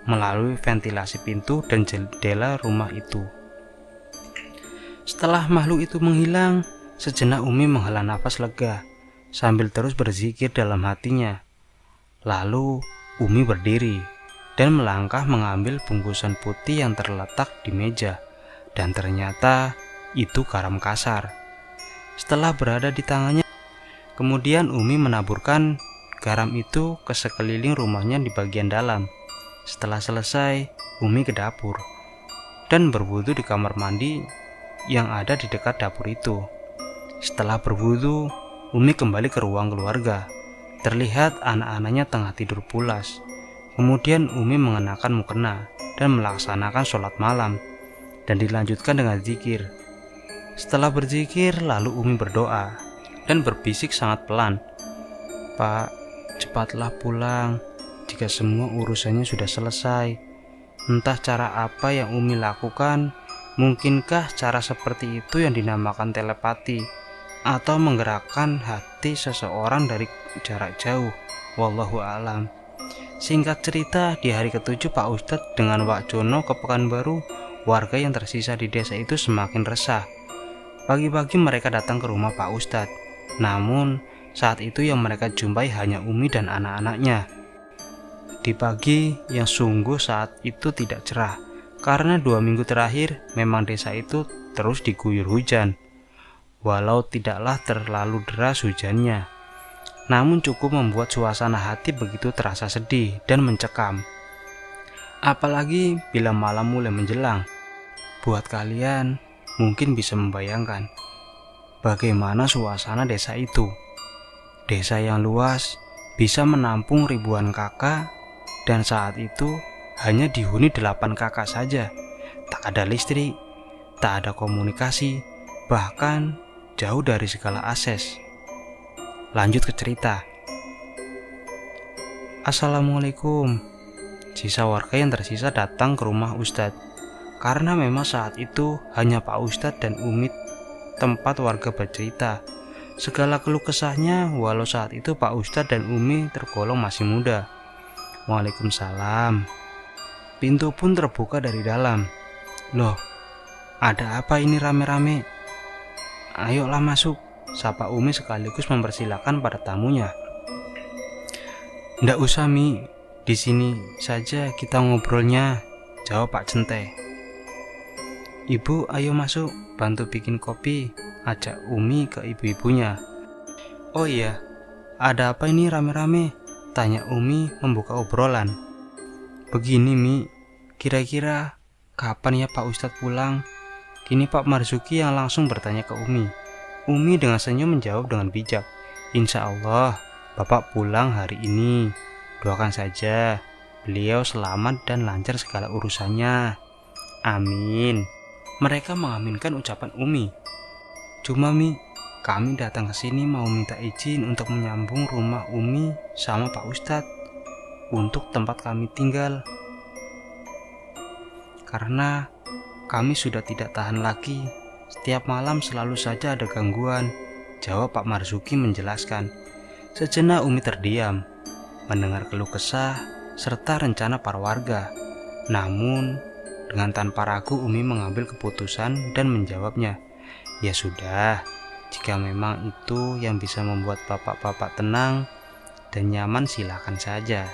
melalui ventilasi pintu dan jendela rumah itu. Setelah makhluk itu menghilang, sejenak Umi menghela nafas lega sambil terus berzikir dalam hatinya. Lalu Umi berdiri dan melangkah mengambil bungkusan putih yang terletak di meja, dan ternyata itu garam kasar. Setelah berada di tangannya, kemudian Umi menaburkan garam itu ke sekeliling rumahnya di bagian dalam. Setelah selesai, Umi ke dapur dan berwudu di kamar mandi yang ada di dekat dapur itu. Setelah berwudu, Umi kembali ke ruang keluarga. Terlihat anak-anaknya tengah tidur pulas. Kemudian Umi mengenakan mukena dan melaksanakan sholat malam, dan dilanjutkan dengan zikir. Setelah berzikir, lalu Umi berdoa dan berbisik sangat pelan, "Pak, cepatlah pulang jika semua urusannya sudah selesai. Entah cara apa yang Umi lakukan, mungkinkah cara seperti itu yang dinamakan telepati, atau menggerakkan hati seseorang dari jarak jauh. Wallahu a'lam." Singkat cerita, di hari ke-7 Pak Ustadz dengan Wak Jono ke Pekanbaru, warga yang tersisa di desa itu semakin resah. Pagi-pagi mereka datang ke rumah Pak Ustadz. Namun saat itu yang mereka jumpai hanya Umi dan anak-anaknya. Di pagi yang sungguh saat itu tidak cerah, karena 2 minggu terakhir memang desa itu terus diguyur hujan. Walau tidaklah terlalu deras hujannya, namun cukup membuat suasana hati begitu terasa sedih dan mencekam. Apalagi bila malam mulai menjelang. Buat kalian mungkin bisa membayangkan bagaimana suasana desa itu. Desa yang luas bisa menampung ribuan kakak, dan saat itu hanya dihuni 8 kakak saja. Tak ada listrik, tak ada komunikasi, bahkan jauh dari segala akses. Lanjut ke cerita. Assalamualaikum. Sisa warga yang tersisa datang ke rumah Ustadz, karena memang saat itu hanya Pak Ustadz dan Umi tempat warga bercerita segala keluh kesahnya, walau saat itu Pak Ustadz dan Umi tergolong masih muda. Waalaikumsalam. Pintu pun terbuka dari dalam. Loh, ada apa ini rame-rame? Ayolah masuk, sapa Umi sekaligus mempersilakan pada tamunya. Ndak usah Mi, di sini saja kita ngobrolnya, jawab Pak Cente. Ibu ayo masuk, bantu bikin kopi, ajak Umi ke ibu-ibunya. Oh iya, ada apa ini rame-rame? Tanya Umi membuka obrolan. Begini Mi, kira-kira kapan ya Pak Ustadz pulang? Kini Pak Marzuki yang langsung bertanya ke Umi. Umi dengan senyum menjawab dengan bijak. Insya Allah Bapak pulang hari ini. Doakan saja beliau selamat dan lancar segala urusannya. Amin. Mereka mengaminkan ucapan Umi. Cuma Mi, kami datang ke sini mau minta izin untuk menyambung rumah Umi sama Pak Ustadz untuk tempat kami tinggal. Karena kami sudah tidak tahan lagi. Setiap malam selalu saja ada gangguan, jawab Pak Marzuki menjelaskan. Sejenak Umi terdiam, mendengar keluh kesah serta rencana para warga. Namun, dengan tanpa ragu Umi mengambil keputusan dan menjawabnya. Ya sudah, jika memang itu yang bisa membuat bapak-bapak tenang dan nyaman silakan saja,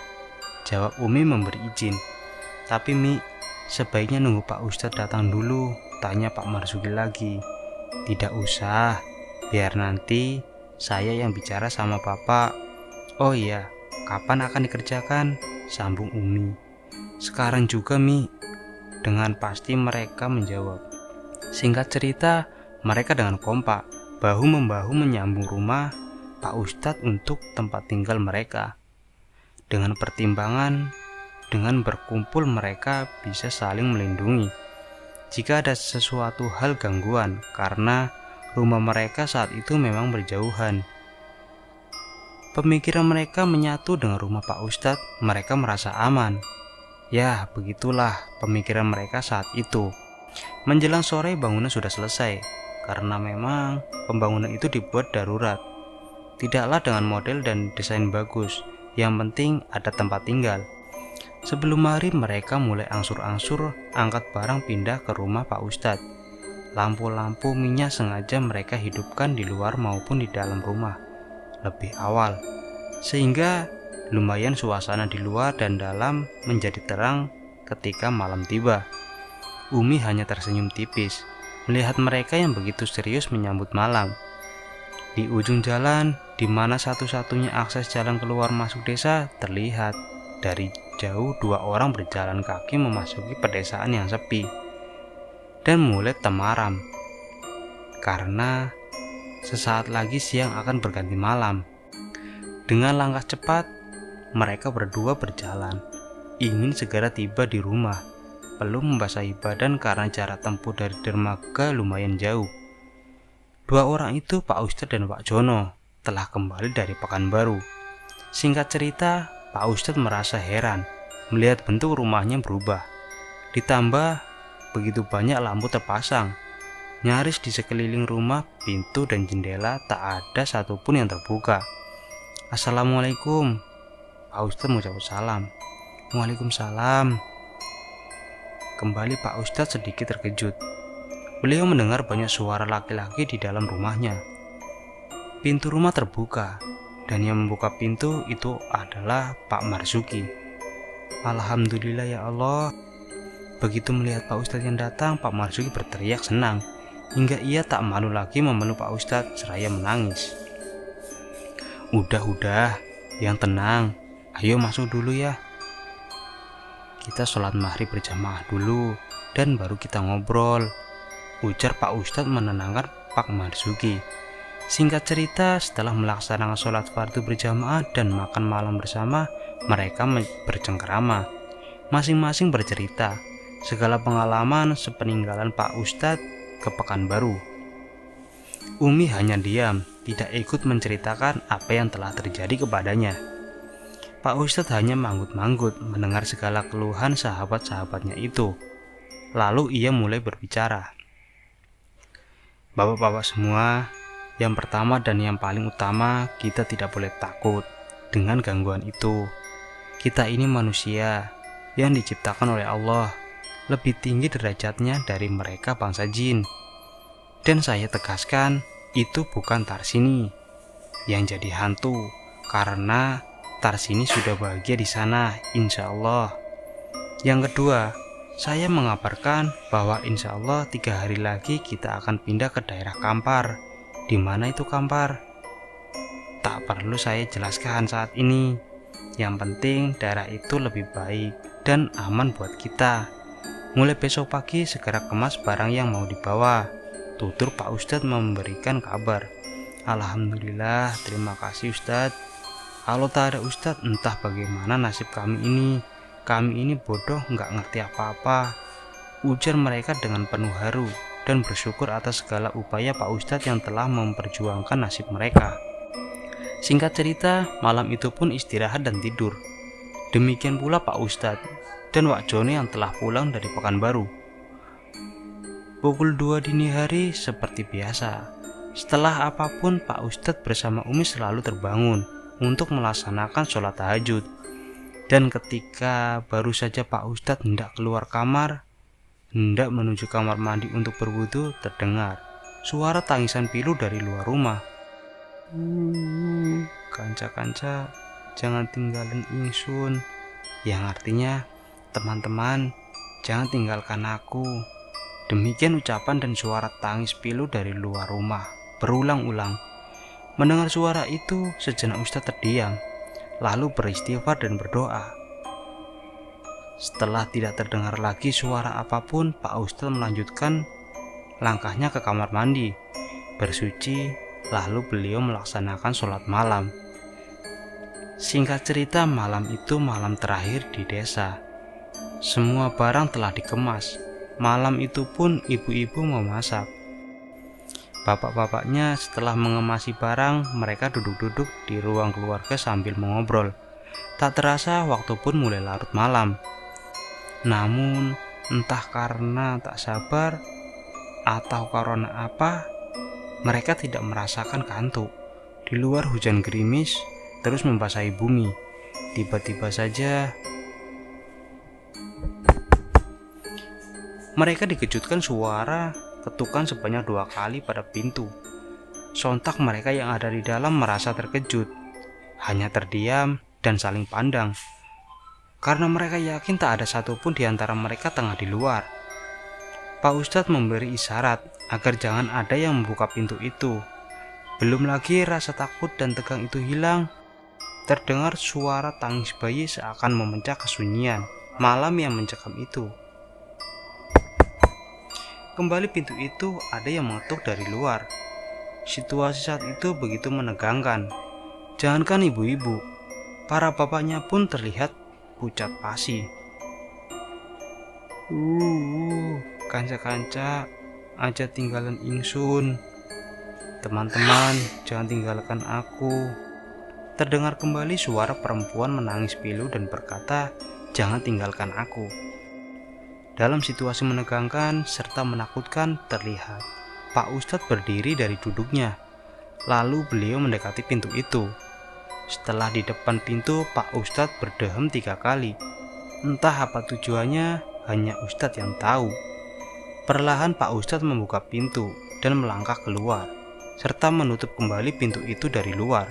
jawab Umi memberi izin. Tapi Mi, sebaiknya nunggu Pak Ustadz datang dulu, tanya Pak Marzuki lagi. Tidak usah, biar nanti saya yang bicara sama Bapak. Oh iya, kapan akan dikerjakan? sambung Umi. Sekarang juga Mi, dengan pasti mereka menjawab. Singkat cerita, mereka dengan kompak, bahu-membahu menyambung rumah Pak Ustadz untuk tempat tinggal mereka. Dengan pertimbangan, dengan berkumpul mereka bisa saling melindungi jika ada sesuatu hal gangguan, karena rumah mereka saat itu memang berjauhan. Pemikiran mereka menyatu dengan rumah Pak Ustadz, mereka merasa aman. Ya, begitulah pemikiran mereka saat itu. Menjelang sore bangunan sudah selesai, karena memang pembangunan itu dibuat darurat. Tidaklah dengan model dan desain bagus, yang penting ada tempat tinggal. Sebelum maghrib mereka mulai angsur-angsur angkat barang pindah ke rumah Pak Ustadz. Lampu-lampu minyak sengaja mereka hidupkan di luar maupun di dalam rumah lebih awal, sehingga lumayan suasana di luar dan dalam menjadi terang ketika malam tiba. Umi hanya tersenyum tipis melihat mereka yang begitu serius menyambut malam. Di ujung jalan, di mana satu-satunya akses jalan keluar masuk desa, terlihat dari jauh dua orang berjalan kaki memasuki pedesaan yang sepi dan mulai temaram, karena sesaat lagi siang akan berganti malam. Dengan langkah cepat, mereka berdua berjalan, ingin segera tiba di rumah, perlu membasahi badan karena jarak tempuh dari dermaga lumayan jauh. Dua orang itu, Pak Ustadz dan Pak Jono, telah kembali dari Pekanbaru. Singkat cerita, Pak Ustadz merasa heran melihat bentuk rumahnya berubah. Ditambah begitu banyak lampu terpasang, nyaris di sekeliling rumah, pintu dan jendela tak ada satupun yang terbuka. Assalamualaikum, Pak Ustadz mengucap salam. Waalaikumsalam. Kembali Pak Ustadz sedikit terkejut. Beliau mendengar banyak suara laki-laki di dalam rumahnya. Pintu rumah terbuka, dan yang membuka pintu itu adalah Pak Marzuki. Alhamdulillah ya Allah. Begitu melihat Pak Ustadz yang datang, Pak Marzuki berteriak senang, hingga ia tak malu lagi memeluk Pak Ustadz seraya menangis. Udah, yang tenang, ayo masuk dulu ya. Kita sholat maghrib berjamaah dulu, dan baru kita ngobrol, ujar Pak Ustadz menenangkan Pak Marzuki. Singkat cerita, setelah melaksanakan sholat fardu berjamaah dan makan malam bersama, mereka bercengkerama. Masing-masing bercerita segala pengalaman sepeninggalan Pak Ustadz ke Pekanbaru. Umi hanya diam, tidak ikut menceritakan apa yang telah terjadi kepadanya. Pak Ustadz hanya manggut-manggut mendengar segala keluhan sahabat-sahabatnya itu. Lalu ia mulai berbicara. Bapak-bapak semua, yang pertama dan yang paling utama, kita tidak boleh takut dengan gangguan itu. Kita ini manusia yang diciptakan oleh Allah, lebih tinggi derajatnya dari mereka bangsa jin. Dan saya tegaskan, itu bukan Tarsini yang jadi hantu, karena Tarsini sudah bahagia di sana, insya Allah. Yang kedua, saya mengabarkan bahwa insya Allah 3 hari lagi kita akan pindah ke daerah Kampar. Di mana itu Kampar? Tak perlu saya jelaskan saat ini. Yang penting daerah itu lebih baik dan aman buat kita. Mulai besok pagi segera kemas barang yang mau dibawa. Tutur Pak Ustadz memberikan kabar. Alhamdulillah, terima kasih Ustadz. Kalau tak ada Ustadz, entah bagaimana nasib kami ini. Kami ini bodoh, nggak ngerti apa-apa, ujar mereka dengan penuh haru dan bersyukur atas segala upaya Pak Ustadz yang telah memperjuangkan nasib mereka. Singkat cerita, malam itu pun istirahat dan tidur. Demikian pula Pak Ustadz dan Wak Joni yang telah pulang dari Pekanbaru. Pukul 2 dini hari seperti biasa. Setelah apapun, Pak Ustadz bersama Umi selalu terbangun untuk melaksanakan sholat tahajud. Dan ketika baru saja Pak Ustadz hendak keluar kamar, hendak menuju kamar mandi untuk berwudu, terdengar suara tangisan pilu dari luar rumah. Kanca-kanca, jangan tinggalin ingsun. Yang artinya, teman-teman, jangan tinggalkan aku. Demikian ucapan dan suara tangis pilu dari luar rumah berulang-ulang. Mendengar suara itu, sejenak Ustadz terdiam, lalu beristighfar dan berdoa. Setelah tidak terdengar lagi suara apapun, Pak Ustadz melanjutkan langkahnya ke kamar mandi, bersuci, lalu beliau melaksanakan sholat malam. Singkat cerita, malam itu malam terakhir di desa. Semua barang telah dikemas. Malam itu pun ibu-ibu memasak. Bapak-bapaknya setelah mengemasi barang, mereka duduk-duduk di ruang keluarga sambil mengobrol. Tak terasa waktu pun mulai larut malam. Namun entah karena tak sabar atau karena apa, mereka tidak merasakan kantuk. Di luar hujan gerimis terus membasahi bumi. Tiba-tiba saja mereka dikejutkan suara ketukan sebanyak 2 kali pada pintu. Sontak mereka yang ada di dalam merasa terkejut, hanya terdiam dan saling pandang, karena mereka yakin tak ada satupun di antara mereka tengah di luar. Pak Ustadz memberi isyarat agar jangan ada yang membuka pintu itu. Belum lagi rasa takut dan tegang itu hilang. Terdengar suara tangis bayi seakan memecah kesunyian malam yang mencekam itu. Kembali pintu itu ada yang mengetuk dari luar. Situasi saat itu begitu menegangkan. Jangankan ibu-ibu, para bapaknya pun terlihat pucat pasi. Kanca-kanca, aja tinggalan ingsun. Teman-teman, jangan tinggalkan aku. Terdengar kembali suara perempuan menangis pilu dan berkata, jangan tinggalkan aku. Dalam situasi menegangkan serta menakutkan, terlihat Pak Ustadz berdiri dari duduknya. Lalu beliau mendekati pintu itu. Setelah di depan pintu, Pak Ustadz berdehem 3 kali. Entah apa tujuannya, hanya Ustadz yang tahu. Perlahan Pak Ustadz membuka pintu dan melangkah keluar, serta menutup kembali pintu itu dari luar.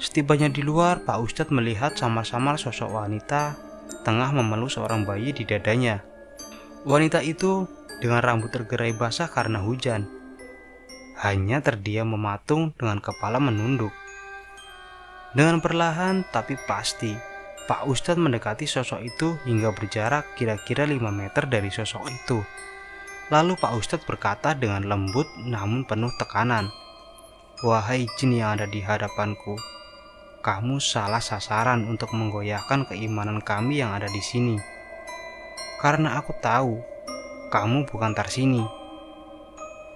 Setibanya di luar, Pak Ustadz melihat samar-samar sosok wanita tengah memeluk seorang bayi di dadanya. Wanita itu dengan rambut tergerai basah karena hujan, hanya terdiam mematung dengan kepala menunduk. Dengan perlahan tapi pasti, Pak Ustadz mendekati sosok itu hingga berjarak kira-kira 5 meter dari sosok itu. Lalu Pak Ustadz berkata dengan lembut namun penuh tekanan, "Wahai jin yang ada di hadapanku, kamu salah sasaran untuk menggoyahkan keimanan kami yang ada di sini. Karena aku tahu kamu bukan Tarsini.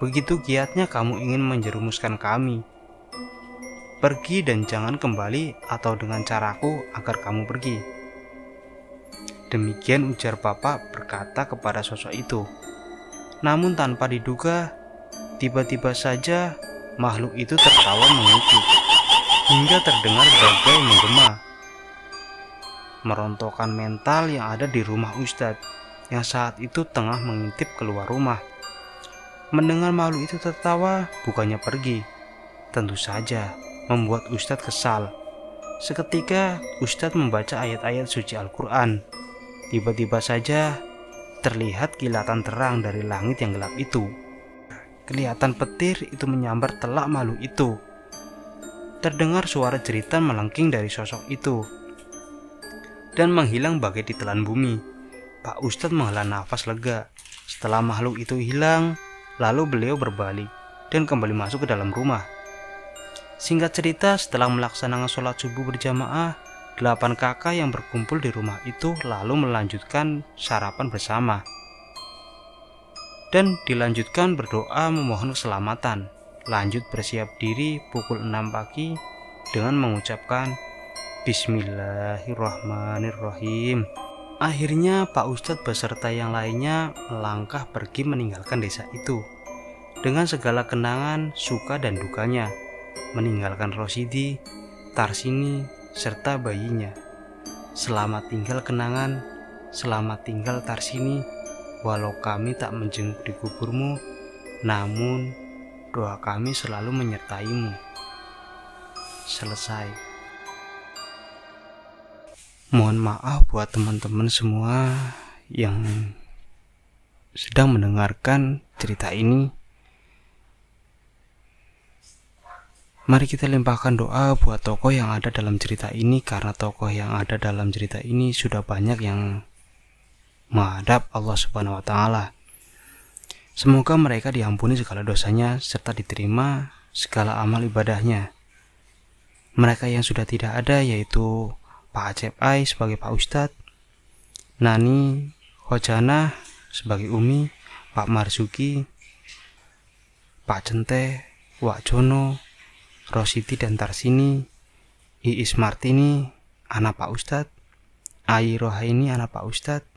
Begitu giatnya kamu ingin menjerumuskan kami. Pergi dan jangan kembali atau dengan caraku agar kamu pergi." Demikian ujar Bapak berkata kepada sosok itu. Namun tanpa diduga, tiba-tiba saja makhluk itu tertawa mengikut, hingga terdengar bagai menggema. Merontokkan mental yang ada di rumah Ustadz, yang saat itu tengah mengintip keluar rumah. Mendengar makhluk itu tertawa, bukannya pergi, tentu saja membuat Ustadz kesal. Seketika Ustadz membaca ayat-ayat suci Al-Quran. Tiba-tiba saja terlihat kilatan terang dari langit yang gelap itu. Kelihatan petir itu menyambar telak makhluk itu. Terdengar suara jeritan melengking dari sosok itu dan menghilang bagai ditelan bumi. Pak Ustadz menghela nafas lega. Setelah makhluk itu hilang, lalu beliau berbalik dan kembali masuk ke dalam rumah. Singkat cerita, setelah melaksanakan sholat subuh berjamaah, 8 kakak yang berkumpul di rumah itu lalu melanjutkan sarapan bersama dan dilanjutkan berdoa memohon keselamatan. Lanjut bersiap diri pukul 6 pagi dengan mengucapkan Bismillahirrahmanirrahim. Akhirnya Pak Ustadz beserta yang lainnya melangkah pergi meninggalkan desa itu dengan segala kenangan, suka dan dukanya, meninggalkan Rosidi, Tarsini, serta bayinya. Selamat tinggal kenangan, selamat tinggal Tarsini, walau kami tak menjenguk di kuburmu, namun doa kami selalu menyertaimu. Selesai. Mohon maaf buat teman-teman semua yang sedang mendengarkan cerita ini. Mari kita limpahkan doa buat tokoh yang ada dalam cerita ini, karena tokoh yang ada dalam cerita ini sudah banyak yang menghadap Allah Subhanahu wa taala. Semoga mereka diampuni segala dosanya serta diterima segala amal ibadahnya. Mereka yang sudah tidak ada yaitu Pak Acep Ai sebagai Pak Ustadz, Nani Hojana sebagai Umi, Pak Marzuki, Pak Cente, Wak Jono, Rositi dan Tarsini, Iis Martini, anak Pak Ustadz, Ai Rohaini anak Pak Ustadz,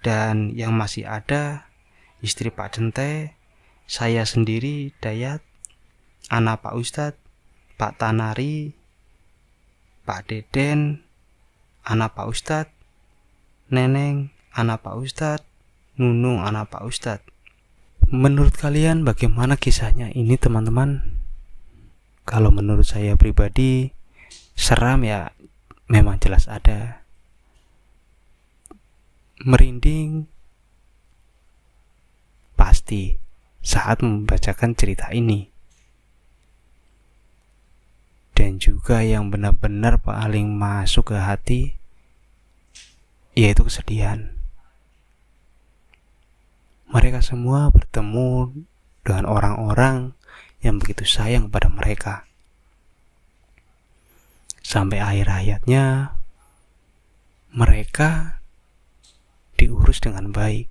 dan yang masih ada istri Pak Cente, saya sendiri Dayat, anak Pak Ustadz, Pak Tanari, Pak Deden, anak Pak Ustadz, Neneng, anak Pak Ustadz, Nunung, anak Pak Ustadz. Menurut kalian bagaimana kisahnya ini teman-teman? Kalau menurut saya pribadi seram ya, memang jelas ada. Merinding pasti saat membacakan cerita ini. Dan juga yang benar-benar paling masuk ke hati yaitu kesedihan. Mereka semua bertemu dengan orang-orang yang begitu sayang kepada mereka. Sampai akhir hayatnya mereka diurus dengan baik.